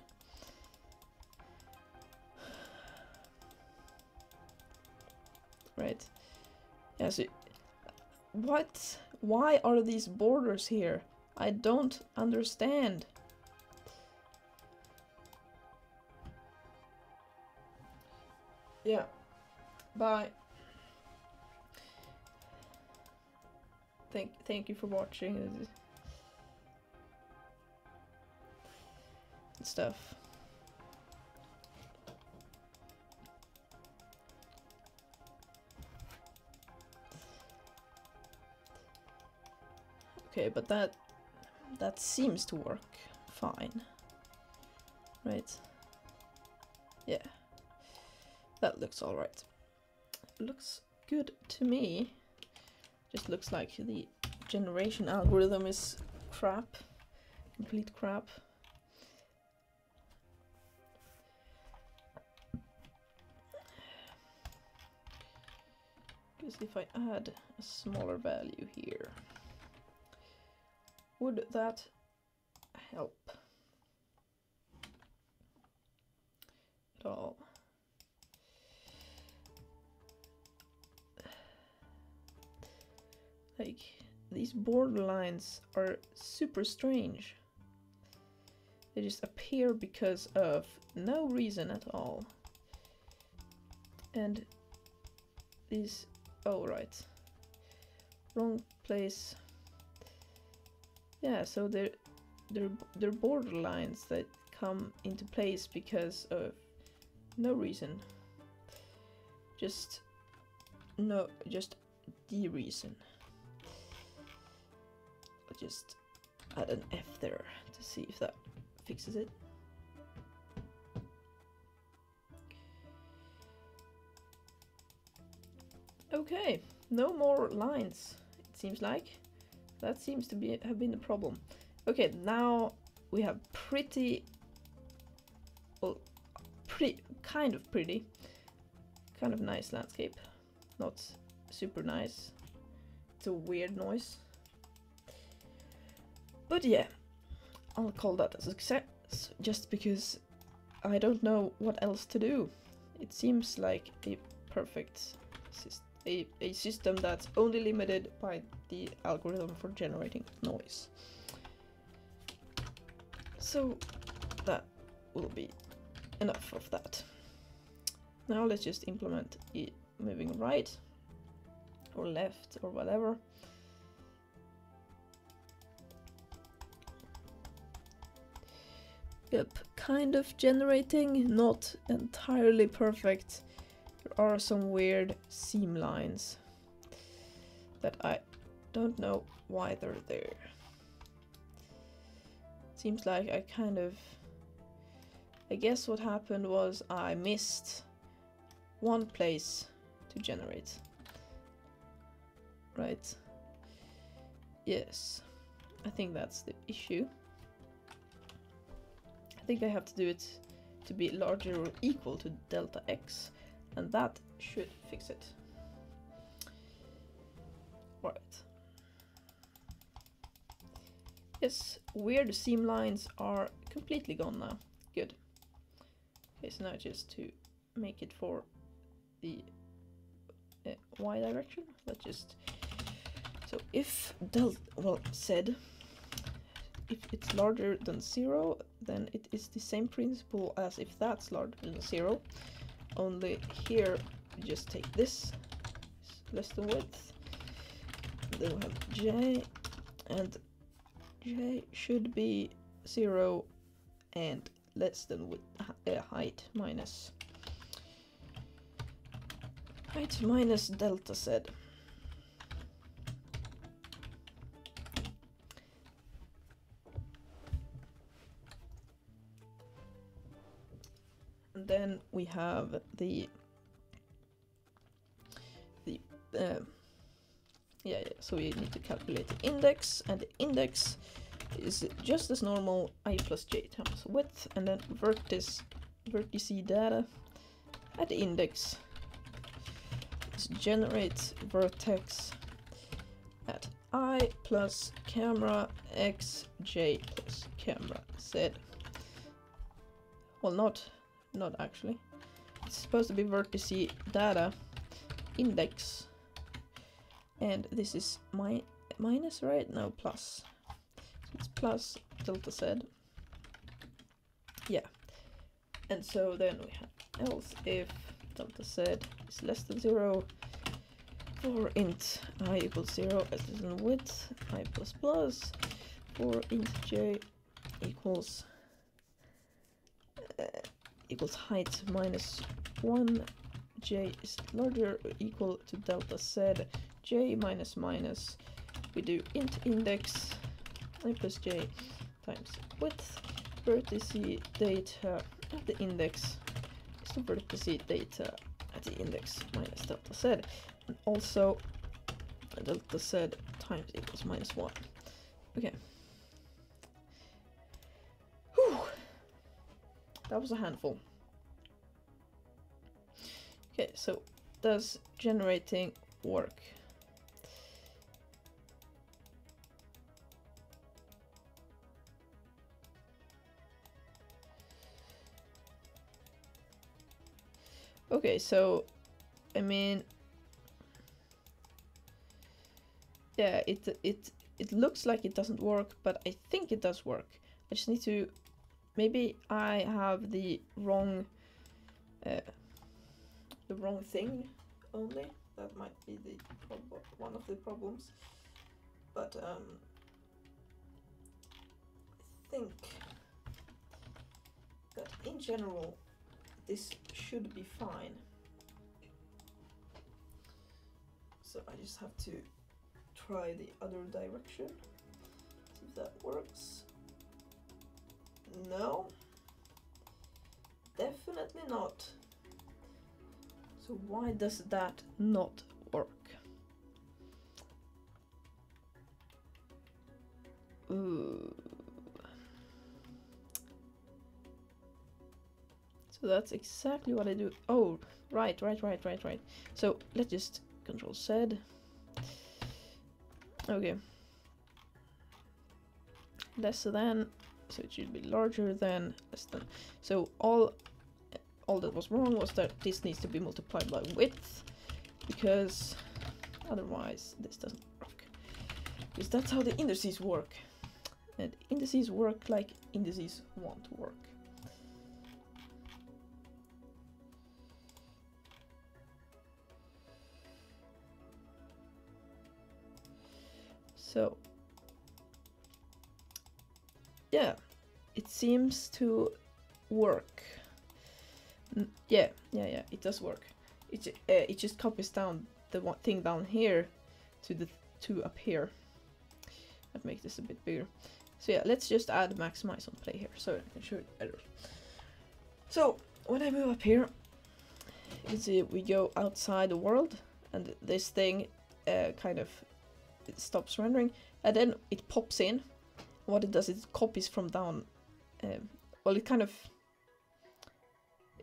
Right. Yeah, so what? Why are these borders here? I don't understand. Yeah. Bye. Thank you for watching stuff. Okay, but that seems to work fine. Right? Yeah. That looks alright. Looks good to me. Just looks like the generation algorithm is crap. Complete crap. Because if I add a smaller value here, would that help at all? Like, these borderlines are super strange. They just appear because of no reason at all. And these, oh right, wrong place. Yeah, so they're borderlines that come into place because of no reason. Just the reason. I'll just add an F there to see if that fixes it. Okay, no more lines, it seems like. That seems to have been the problem. Okay, now we have pretty, well, kind of nice landscape. Not super nice. It's a weird noise. But yeah, I'll call that a success just because I don't know what else to do. It seems like a perfect system. A system that's only limited by the algorithm for generating noise. So that will be enough of that. Now let's just implement it moving right or left or whatever. Yep, kind of generating, not entirely perfect. There are some weird seam lines that I don't know why they're there. Seems like I guess what happened was I missed one place to generate. Right? Yes, I think that's the issue. I think I have to do it to be larger or equal to delta x. And that should fix it. Right. Yes, weird seam lines are completely gone now. Good. Okay, so now just to make it for the y direction, let's just, so if said if it's larger than 0, then it is the same principle as if that's larger than 0, only here we just take this, less than width, then we have j, and j should be 0 and less than width, height minus delta z. And then we have the so we need to calculate the index, and the index is just as normal I plus j times width, and then vertex data at the index is generate vertex at I plus camera x j plus camera z. Well, not actually. It's supposed to be vertex data index, and this is minus, right? No, plus. So it's plus delta z. Yeah. And so then we have else if delta z is less than 0 for int I equals 0 as less than width I plus plus, for int j equals height minus 1, j is larger or equal to delta z, j minus minus, we do int index I plus j times width, vertex data at the index is the vertex data at the index minus delta z, and also delta z times equals minus 1. Okay. Whew. That was a handful. Okay, so does generating work? Okay, so I mean, yeah, it looks like it doesn't work, but I think it does work. I just need to, maybe I have the wrong thing only. That might be the one of the problems. But I think that in general this should be fine. So I just have to try the other direction, see if that works. No, definitely not. So why does that not work? Ooh. So that's exactly what I do. Oh, right. So let's just Control Z. Okay. Less than, so it should be larger than, less than. So all that was wrong was that this needs to be multiplied by width, because otherwise this doesn't work. Because that's how the indices work. And indices work like indices want to work. So yeah, it seems to work. Yeah, it does work. It just copies down the one thing down here to the two up here. That makes this a bit bigger. So yeah, let's just add maximize on play here so I can show it better. So when I move up here, you can see we go outside the world, and this thing kind of stops rendering, and then it pops in. What it does is it copies from down. Well, it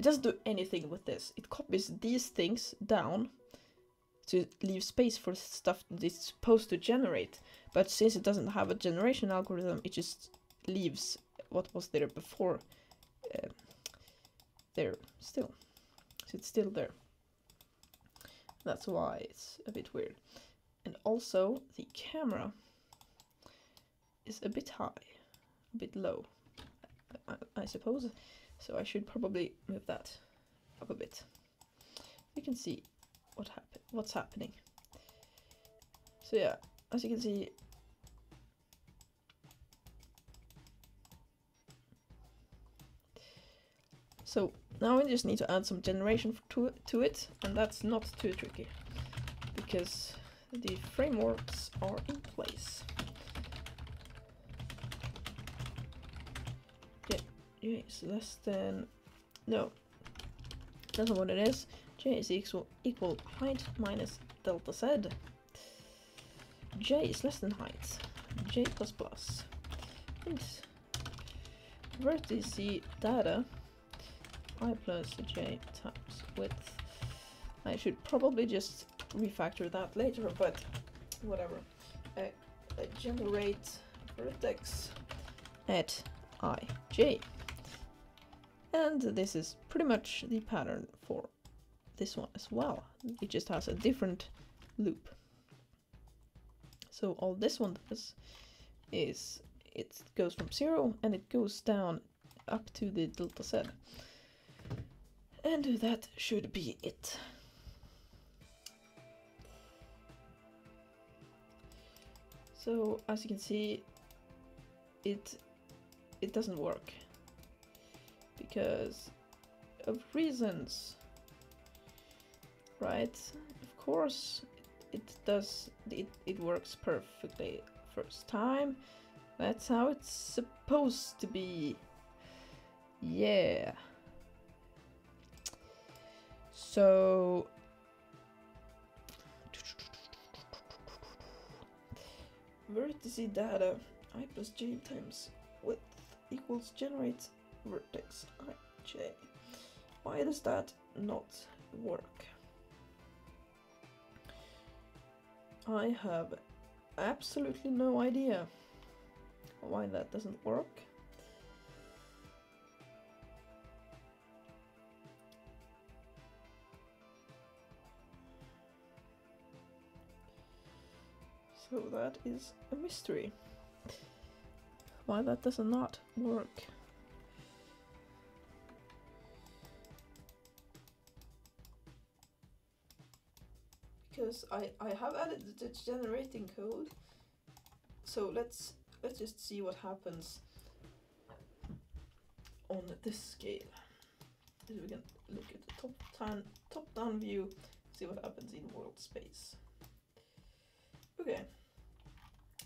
doesn't do anything with this. It copies these things down to leave space for stuff that it's supposed to generate. But since it doesn't have a generation algorithm, it just leaves what was there before there still. So it's still there. That's why it's a bit weird. And also the camera is a bit high, a bit low, I suppose. So I should probably move that up a bit. You can see what's happening. So yeah, as you can see, so now we just need to add some generation to it, and that's not too tricky because the frameworks are in place. J is less than, no, that's not what it is. J is equal height minus delta z. J is less than height. J plus plus. Thanks. Vertex data I plus j times width. I should probably just refactor that later, but whatever. I generate vertex at ij. And this is pretty much the pattern for this one as well. It just has a different loop. So all this one does is it goes from 0 and it goes down up to the delta z. And that should be it. So as you can see, it doesn't work because of reasons, right? Of course it does, it works perfectly first time. That's how it's supposed to be. Yeah. So vertex data I plus j times width equals generate vertex ij. Why does that not work? I have absolutely no idea why that doesn't work. So that is a mystery. Why that does not work. Because I have added the generating code. So let's just see what happens on this scale. So we can look at the top down view, see what happens in world space. Okay,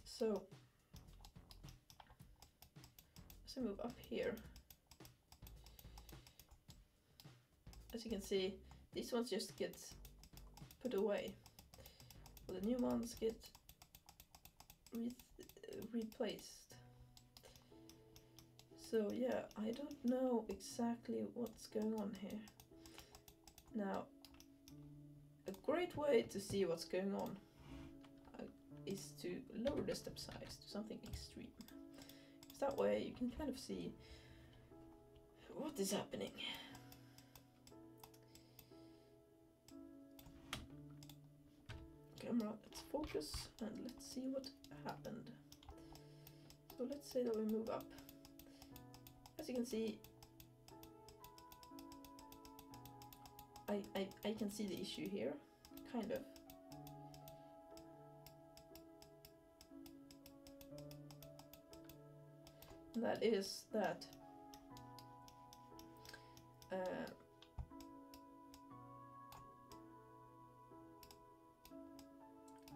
so let's move up here. As you can see, these ones just get put away, but the new ones get replaced. So yeah, I don't know exactly what's going on here. Now, a great way to see what's going on is to lower the step size to something extreme. Because that way you can kind of see what is happening. Camera, let's focus and let's see what happened. So let's say that we move up. As you can see, I can see the issue here, kind of. And that is that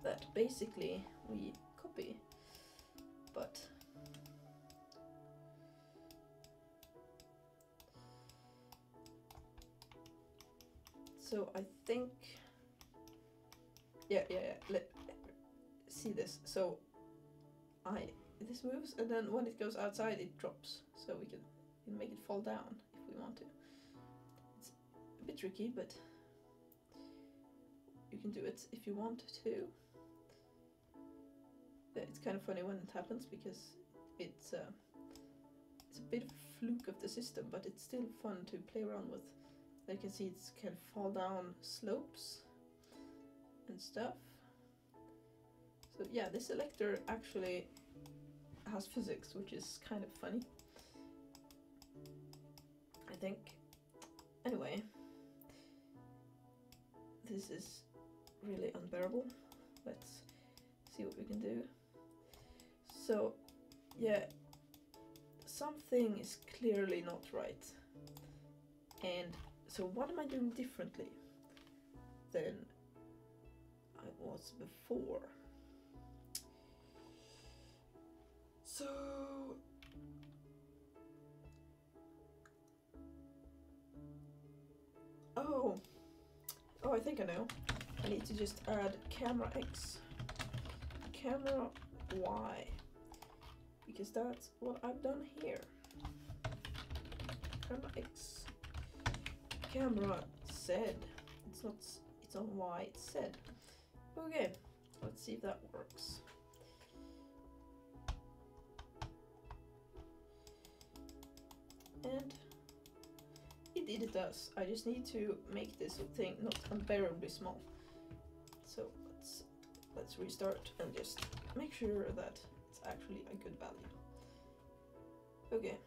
that basically we copy, but so I think yeah, see this. So this moves, and then when it goes outside it drops, so we can make it fall down if we want to. It's a bit tricky, but you can do it if you want to. It's kind of funny when it happens because it's a bit of a fluke of the system, but it's still fun to play around with. You can see it's can fall down slopes and stuff. So yeah, this selector actually has physics, which is kind of funny, I think. Anyway, this is really unbearable. Let's see what we can do. So yeah, something is clearly not right. And so what am I doing differently than I was before? So oh, I think I know. I need to just add camera X, camera Y, because that's what I've done here. Camera X, camera Z. It's not. It's on Y. It's Z. Okay, let's see if that works. And it does. I just need to make this thing not unbearably small. So let's restart and just make sure that it's actually a good value. Okay.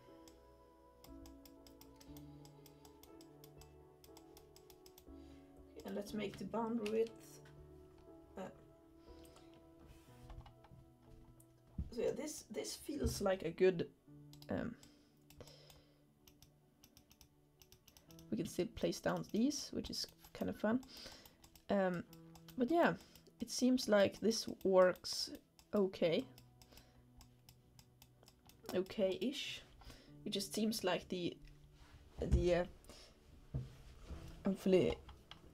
And let's make the boundary width. So yeah, this feels like a good. We can still place down these, which is kind of fun. But yeah, it seems like this works okay. Okay-ish. It just seems like the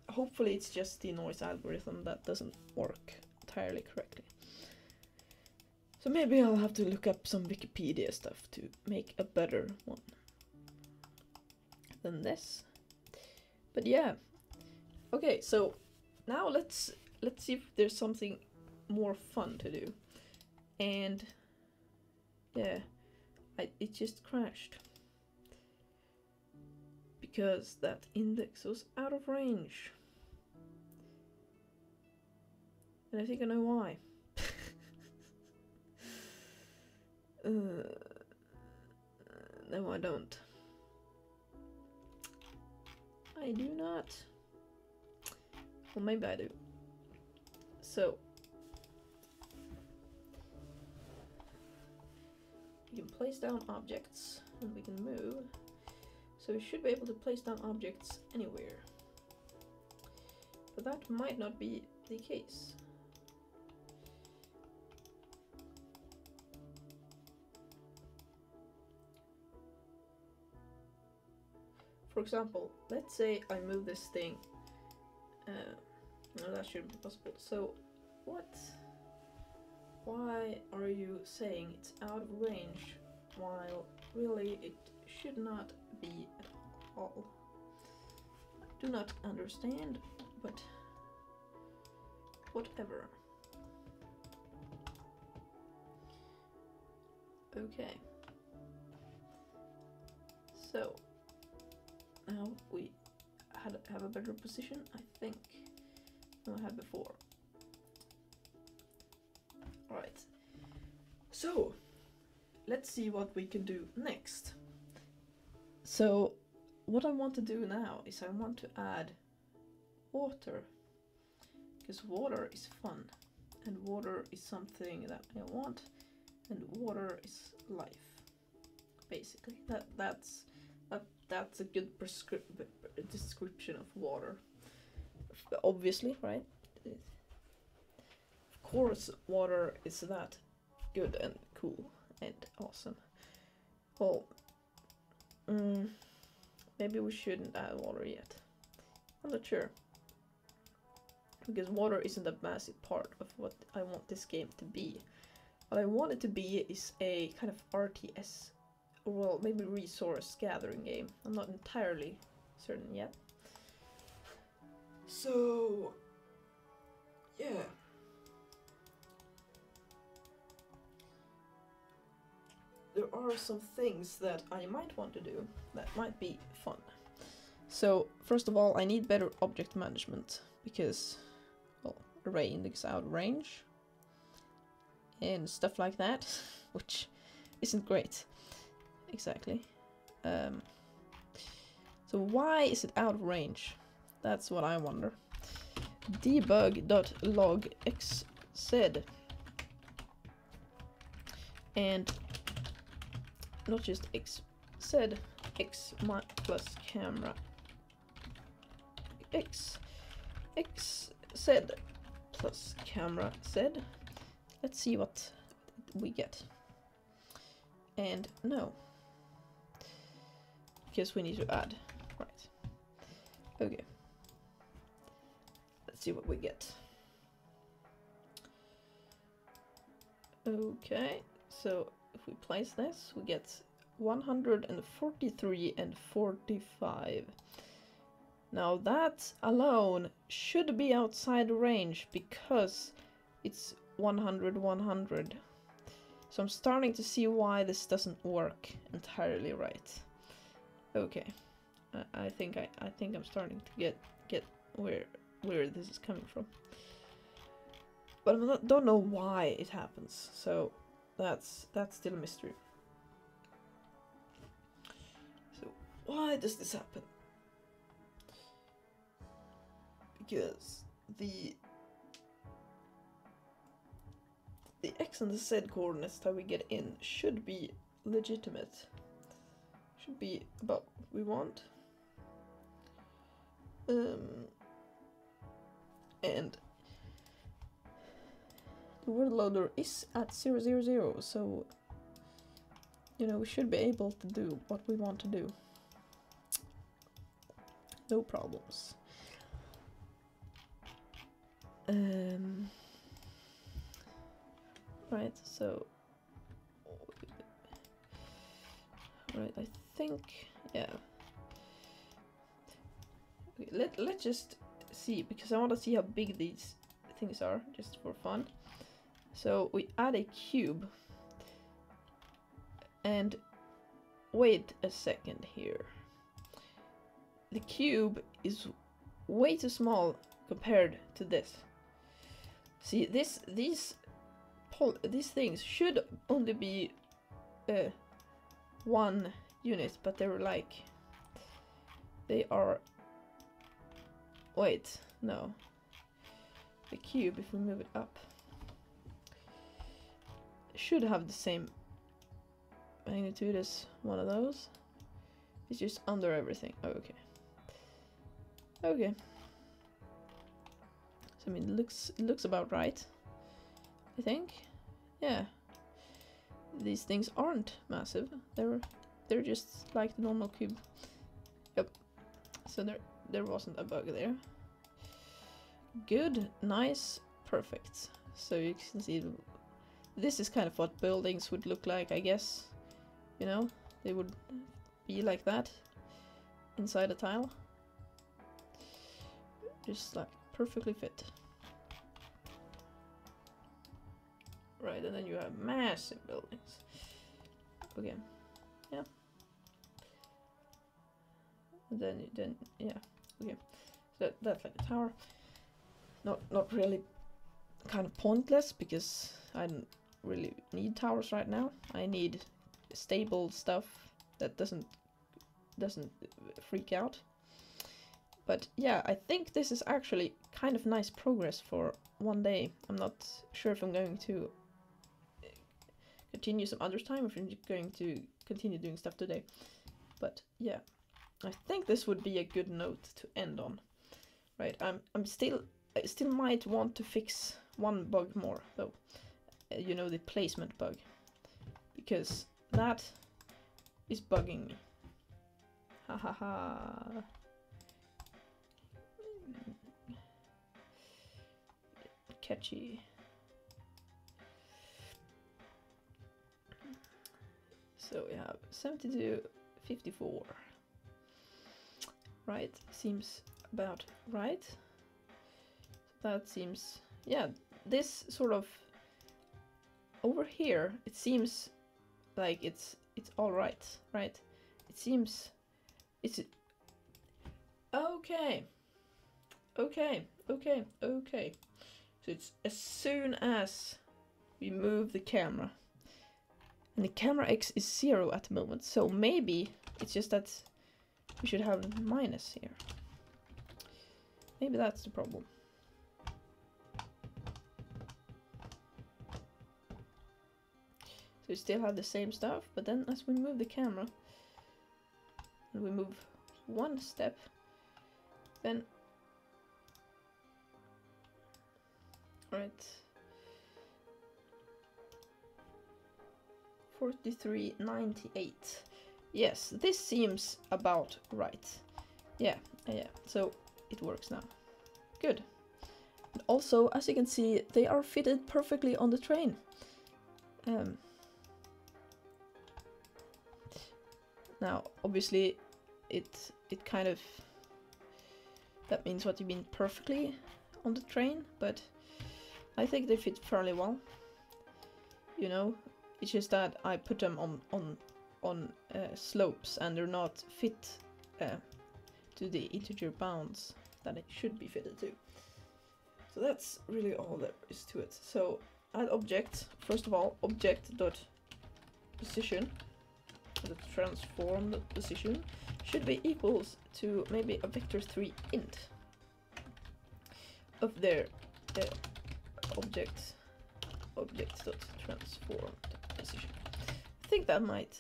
hopefully it's just the Norse algorithm that doesn't work entirely correctly. So maybe I'll have to look up some Wikipedia stuff to make a better one than this. But yeah, okay, so now let's see if there's something more fun to do. And yeah, it just crashed because that index was out of range, and I think I know why. No, I don't. I do not. Well, maybe I do. So we can place down objects and we can move. So we should be able to place down objects anywhere. But that might not be the case. For example, let's say I move this thing. No, that shouldn't be possible. So, what? Why are you saying it's out of range while really it should not be at all? I do not understand, but whatever. Okay. So now we have a better position, I think, than we had before. Alright, so let's see what we can do next. So what I want to do now is I want to add water, because water is fun and water is something that I want, and water is life, basically. That's a good description of water, obviously, right? Of course, water is that good and cool and awesome. Well, maybe we shouldn't add water yet. I'm not sure, because water isn't a massive part of what I want this game to be. What I want it to be is a kind of RTS, or well, maybe resource gathering game. I'm not entirely certain yet. So yeah. There are some things that I might want to do that might be fun. So, first of all, I need better object management because, well, array index out of range and stuff like that, which isn't great. Exactly. So why is it out of range? That's what I wonder. Debug.log xz, and not just xz, x plus camera xz plus camera z. Let's see what we get. And no, because we need to add, right? Okay, let's see what we get. Okay, so if we place this, we get 143 and 45. Now that alone should be outside range because it's 100, 100. So I'm starting to see why this doesn't work entirely right. Okay, I think I'm starting to get where this is coming from, but I don't know why it happens. So that's still a mystery. So why does this happen? Because the x and the z coordinates that we get in should be legitimate. Should be about what we want. And the word loader is at 000, so you know we should be able to do what we want to do. No problems. Right, so right, I think, yeah. Okay, let's just see, because I want to see how big these things are, just for fun. So we add a cube, and wait a second here. The cube is way too small compared to this. See, these things should only be 1 unit, but they're like, they are, wait, no. The cube, if we move it up, should have the same magnitude as one of those. It's just under everything. Oh, okay. Okay. So I mean, it looks about right, I think. Yeah. These things aren't massive. They're just like the normal cube. Yep. So there wasn't a bug there. Good, nice, perfect. So you can see this is kind of what buildings would look like, I guess. You know, they would be like that inside a tile. Just like perfectly fit. Right, and then you have massive buildings. Okay, yeah. And then yeah, okay. So that's like a tower. Not really, kind of pointless, because I don't really need towers right now. I need stable stuff that doesn't freak out. But yeah, I think this is actually kind of nice progress for one day. I'm not sure if I'm going to continue some other time, or if I'm going to continue doing stuff today. But yeah, I think this would be a good note to end on. Right, I still might want to fix one bug more though. You know, the placement bug, because that is bugging me. Ha ha ha. Catchy. So we have 72, 54. Right, seems about right. That seems yeah, this sort of over here, it seems like it's all right, right? It seems it's okay. So it's as soon as we move the camera, and the camera X is 0 at the moment, so maybe it's just that we should have minus here. Maybe that's the problem. So we still have the same stuff, but then as we move the camera, and we move one step, then right, 43.98. Yes, this seems about right. Yeah. So it works now. Good. And also, as you can see, they are fitted perfectly on the train. Now, obviously, it kind of, that means what you mean perfectly on the train, but I think they fit fairly well. You know, it's just that I put them on slopes, and they're not fit to the integer bounds that it should be fitted to. So that's really all there is to it. So add object. First of all, object dot position, the transformed position, should be equals to maybe a vector3 int of their object dot transformed position. I think that might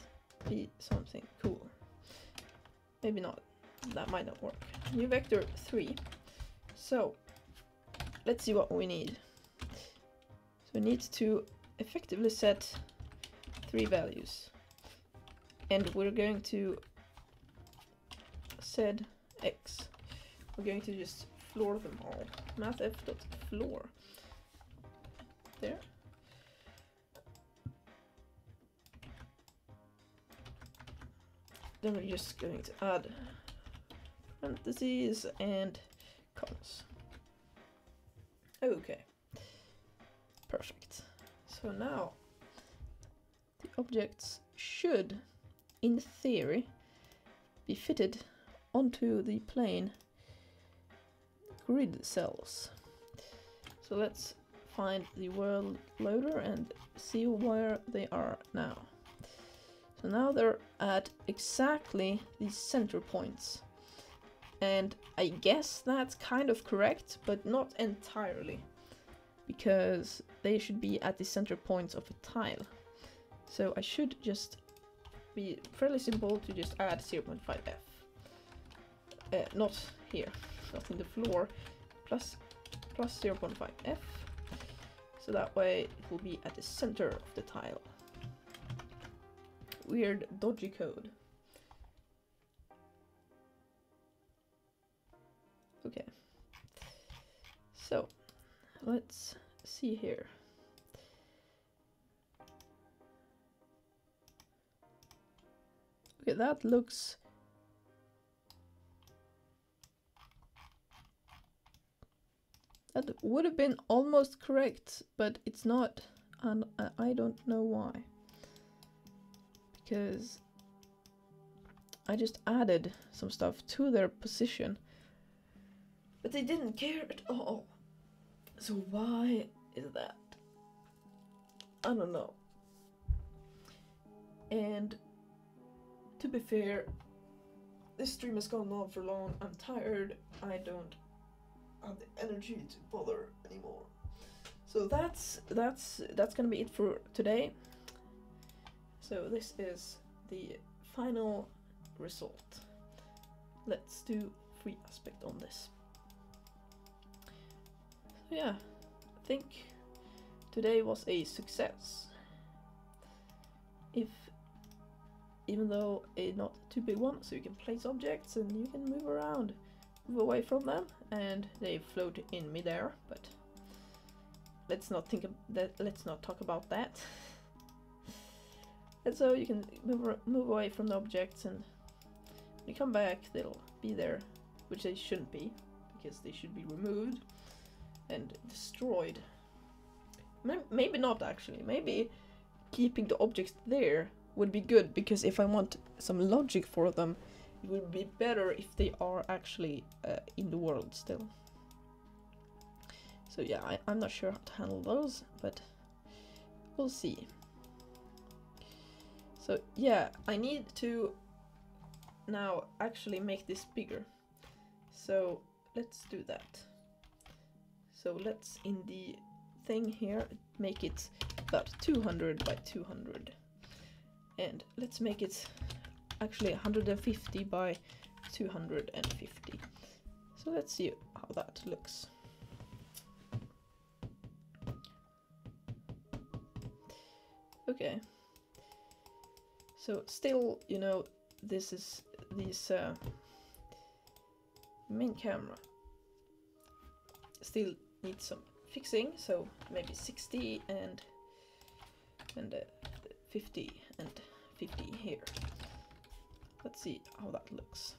be something cool. Maybe not. That might not work. New vector 3. So let's see what we need. So we need to effectively set 3 values, and we're going to set x. We're going to just floor them all. Mathf.floor. There. Then we're just going to add parentheses and commas. Okay, perfect. So now the objects should, in theory, be fitted onto the plane grid cells. So let's find the world loader and see where they are now. So now they're at exactly the center points. And I guess that's kind of correct, but not entirely, because they should be at the center points of a tile. So I should just be fairly simple to just add 0.5f. Not here, not in the floor, plus 0.5f. So that way it will be at the center of the tile. Weird, dodgy code. Okay, so let's see here. Okay, that looks that would have been almost correct, but it's not, and I don't know why. Because I just added some stuff to their position, but they didn't care at all. So why is that? I don't know. And to be fair, this stream has gone on for long. I'm tired. I don't have the energy to bother anymore. So that's gonna be it for today. So this is the final result. Let's do free aspect on this. So yeah, I think today was a success. Even though a not too big one, so you can place objects and you can move around, move away from them, and they float in midair. But let's not think of that. Let's not talk about that. And so you can move away from the objects, and when you come back, they'll be there, which they shouldn't be, because they should be removed. and destroyed. Maybe not actually. Maybe keeping the objects there would be good, because if I want some logic for them, it would be better if they are actually in the world still. So yeah, I'm not sure how to handle those, but we'll see. So yeah, I need to now actually make this bigger. So let's do that. So let's, in the thing here, make it about 200 by 200. And let's make it actually 150 by 250. So let's see how that looks. Okay. So still, you know, this is these main camera still needs some fixing, so maybe 60 and 50 and 50 here. Let's see how that looks.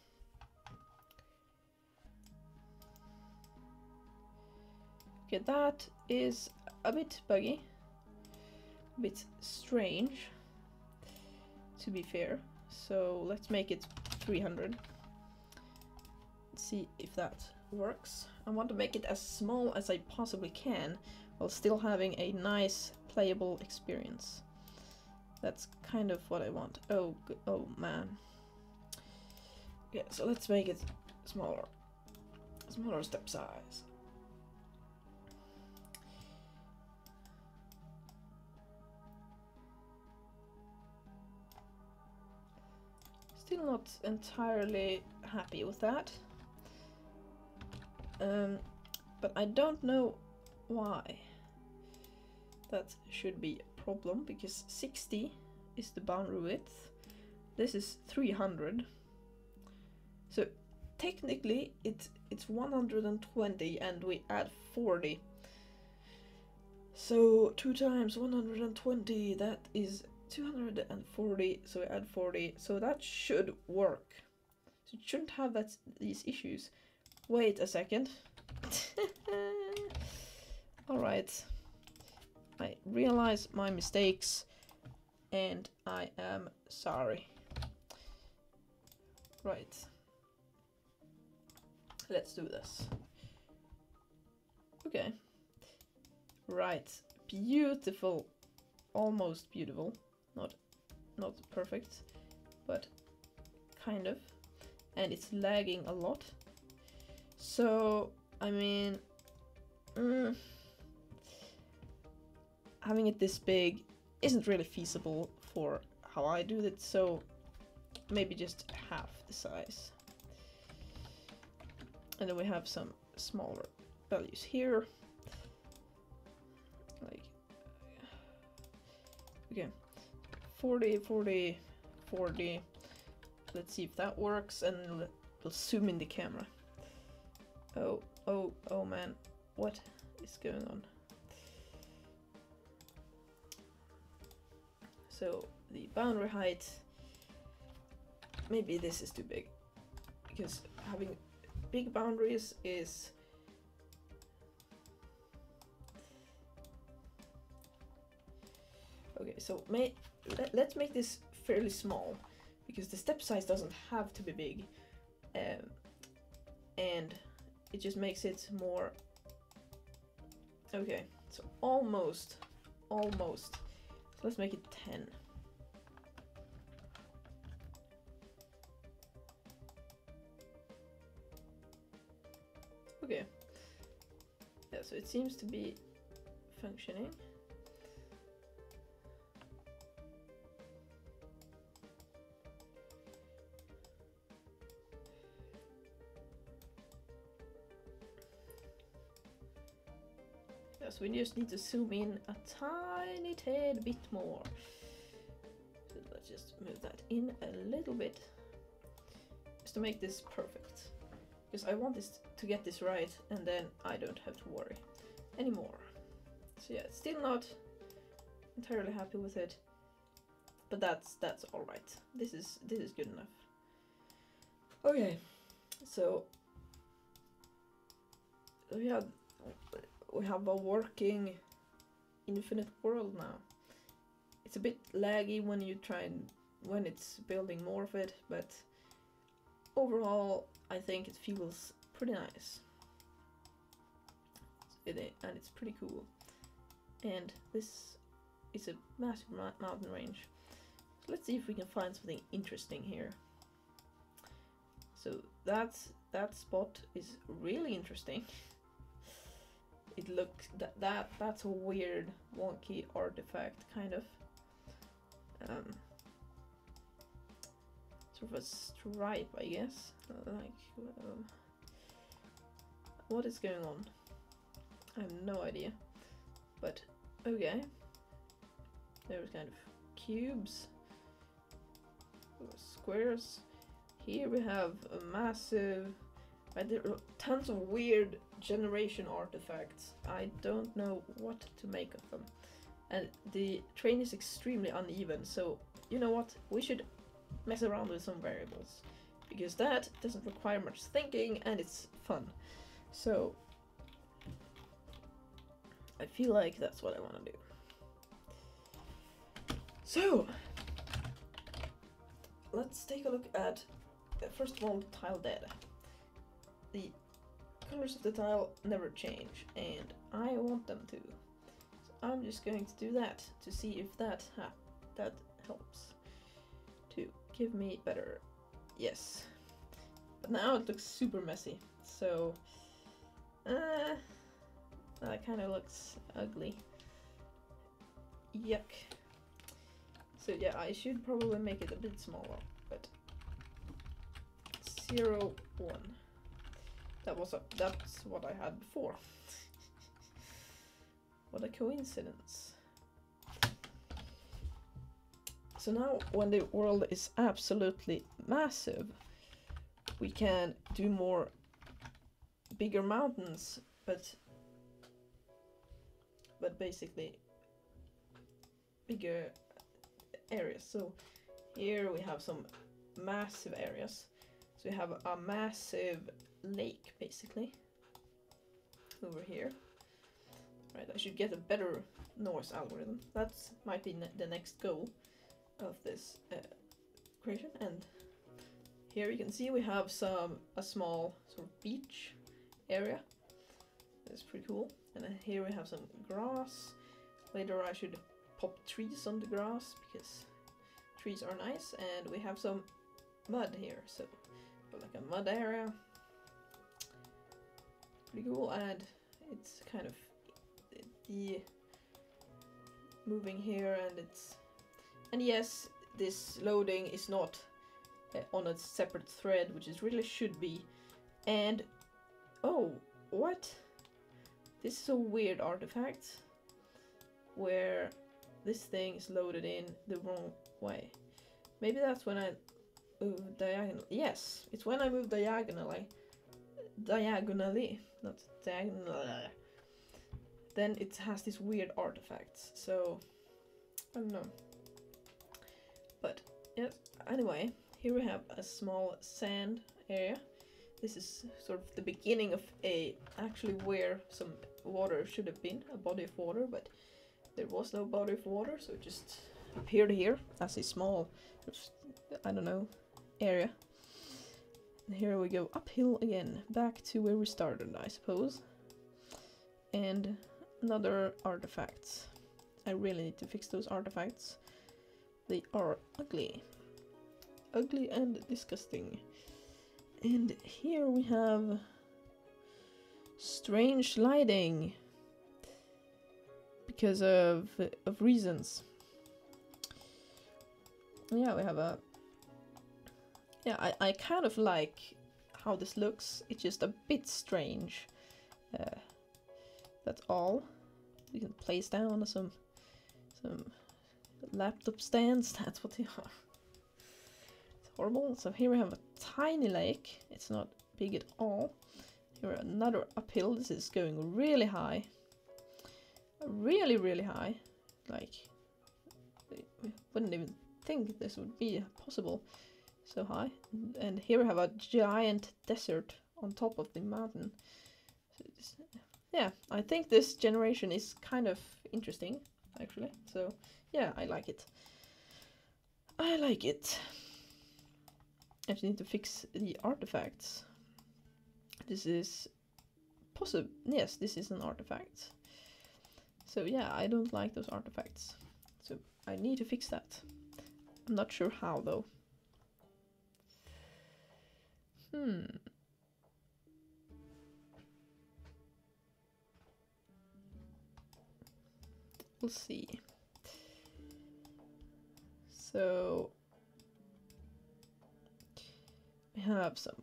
Okay, that is a bit buggy, a bit strange, to be fair. So let's make it 300. Let's see if that works. I want to make it as small as I possibly can while still having a nice playable experience. That's kind of what I want. Oh, oh man. Yeah, so let's make it smaller. Smaller step size. Still not entirely happy with that. But I don't know why that should be a problem, because 60 is the boundary width. This is 300. So technically it's 120 and we add 40. So 2 times 120, that is 240, so we add 40. So that should work. So it shouldn't have these issues. Wait a second. Alright. I realize my mistakes and I am sorry. Right. Let's do this. Okay. Right. Beautiful. Almost beautiful. Not perfect, but kind of. And it's lagging a lot. So, I mean, having it this big isn't really feasible for how I do it, so maybe just half the size. And then we have some smaller values here. Like, okay, 40, 40, 40. Let's see if that works, and we'll zoom in the camera. Oh man, what is going on? So the boundary height, maybe this is too big, because having big boundaries is okay. So let's make this fairly small, because the step size doesn't have to be big, and it just makes it more okay. So almost. So let's make it 10. Okay. Yeah, so it seems to be functioning. So we just need to zoom in a tiny tad bit more. So let's just move that in a little bit, just to make this perfect. Because I want this to get this right, and then I don't have to worry anymore. So yeah, still not entirely happy with it, but that's all right. This is good enough. Okay, so yeah. we have a working infinite world now. It's a bit laggy when you try and when it's building more of it, but overall I think it feels pretty nice. And it's pretty cool. And this is a massive mountain range. So let's see if we can find something interesting here. So that spot is really interesting. It looks that's a weird wonky artifact kind of. Sort of a stripe, I guess. What is going on? I have no idea. But okay. There's kind of cubes, squares. Here we have a massive. There are tons of weird generation artifacts. I don't know what to make of them. And the terrain is extremely uneven, so you know what? We should mess around with some variables. Because that doesn't require much thinking and it's fun. So I feel like that's what I want to do. So let's take a look at, first of all, tile data. The colors of the tile never change, and I want them to. So I'm just going to do that to see if that helps to give me better. Yes. But now it looks super messy. So that kind of looks ugly. Yuck. So yeah, I should probably make it a bit smaller, but 0, 1. That's what I had before. What a coincidence. So now when the world is absolutely massive, we can do more bigger mountains, but basically bigger areas. So here we have some massive areas. So we have a massive lake basically over here. Right, I should get a better Norse algorithm. That might be the next goal of this creation. And here you can see we have a small sort of beach area. That's pretty cool. And then here we have some grass. Later I should pop trees on the grass because trees are nice. And we have some mud here, so like a mud area. Pretty cool. And it's kind of the moving here, and yes, this loading is not on a separate thread, which it really should be. And oh, what? This is a weird artifact where this thing is loaded in the wrong way. Maybe that's when I move diagonal. Yes, it's when I move diagonally, not diagonally. Then it has these weird artifacts. So I don't know. But yes, anyway, here we have a small sand area. This is sort of the beginning of actually where some water should have been, a body of water, but there was no body of water, so it just appeared here as a small, I don't know, area. And here we go uphill again, back to where we started, I suppose. And another artifacts. I really need to fix those artifacts. They are ugly. Ugly and disgusting. And here we have strange lighting because of reasons. Yeah, we have a... Yeah, I kind of like how this looks. It's just a bit strange. That's all. You can place down some laptop stands. That's what they are. It's horrible. So here we have a tiny lake. It's not big at all. Here another uphill. This is going really high. Really, really high. Like, we wouldn't even think this would be possible. So high. And here we have a giant desert on top of the mountain. So yeah, I think this generation is kind of interesting, actually. So yeah, I like it. I like it. I just need to fix the artifacts. This is possible. Yes, this is an artifact. So yeah, I don't like those artifacts. So I need to fix that. I'm not sure how though. We'll see. So we have some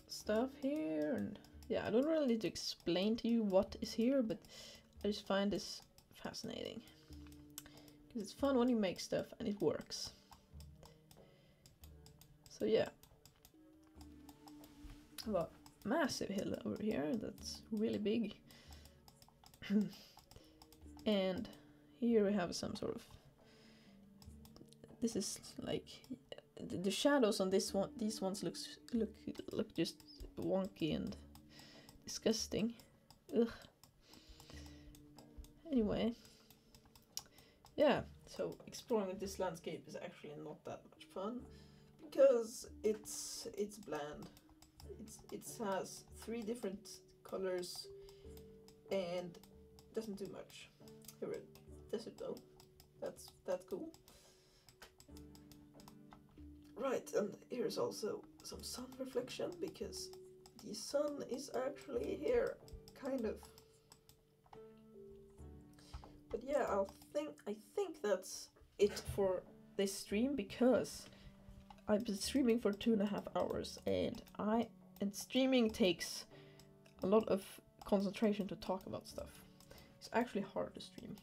stuff here, and yeah, I don't really need to explain to you what is here, but I just find this fascinating because it's fun when you make stuff and it works. So yeah, I have a massive hill over here that's really big. And here we have some sort of, this is like the shadows on this one, these ones look just wonky and disgusting. Ugh. Anyway, yeah, so exploring this landscape is actually not that much fun because it's bland. It has 3 different colors and doesn't do much. Here it does it though. That's cool. Right, and here's also some sun reflection because the sun is actually here, kind of. But yeah, I think that's it for this stream because I've been streaming for 2.5 hours and streaming takes a lot of concentration to talk about stuff. It's actually hard to stream,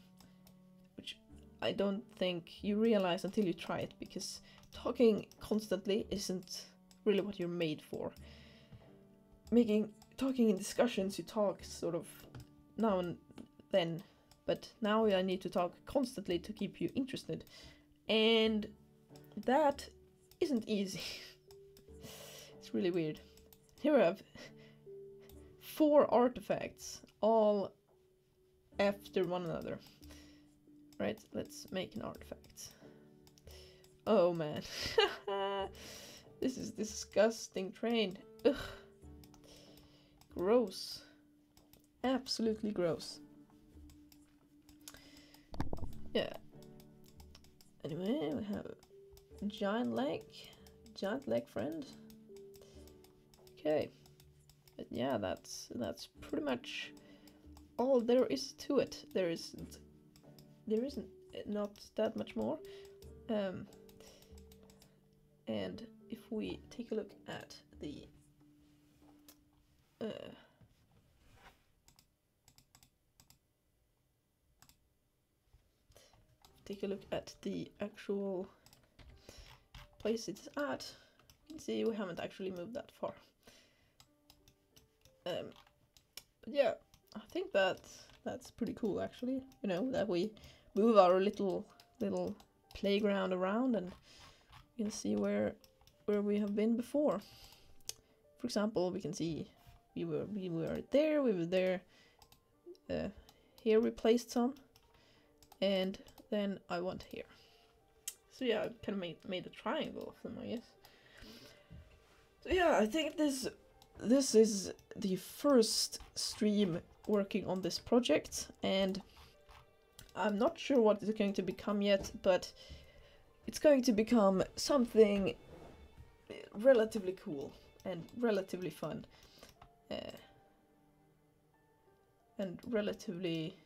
which I don't think you realize until you try it, because talking constantly isn't really what you're made for. Talking in discussions, you talk sort of now and then, but now I need to talk constantly to keep you interested, and that isn't easy. It's really weird. Here I have 4 artifacts, all after one another. Right, let's make an artifact. Oh man. This is disgusting train. Ugh. Gross. Absolutely gross. Yeah. Anyway, we have a giant leg friend. Okay. But yeah, that's pretty much all there is to it. There isn't not that much more. And if we take a look at the actual place it's at, you can see we haven't actually moved that far. But yeah, I think that's pretty cool actually. You know, that we move our little playground around and you can see where we have been before. For example, we can see we were there. Here we placed some, and then I went here. So yeah, I kind of made a triangle of them, I guess. So yeah, I think this is the first stream working on this project, and I'm not sure what it's going to become yet, but it's going to become something relatively cool and relatively fun. And relatively...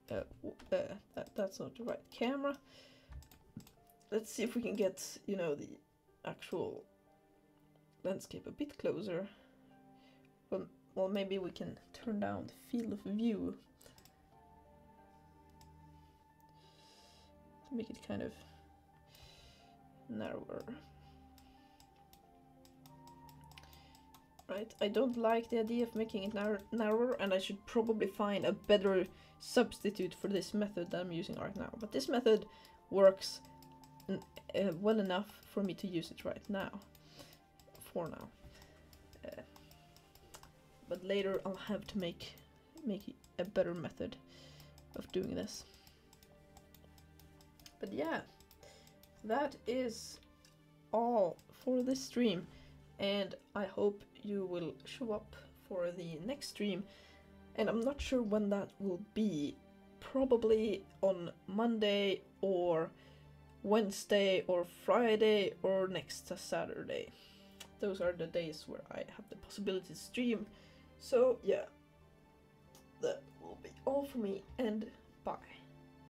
that's not the right camera. Let's see if we can get, you know, the actual landscape a bit closer. Well, maybe we can turn down the field of view to make it kind of narrower. Right, I don't like the idea of making it narrower, and I should probably find a better substitute for this method that I'm using right now. But this method works well enough for me to use it right now. For now. but later I'll have to make a better method of doing this. But yeah, that is all for this stream, and I hope you will show up for the next stream, and I'm not sure when that will be. Probably on Monday or Wednesday or Friday or next Saturday. Those are the days where I have the possibility to stream. So yeah, that will be all for me, and bye.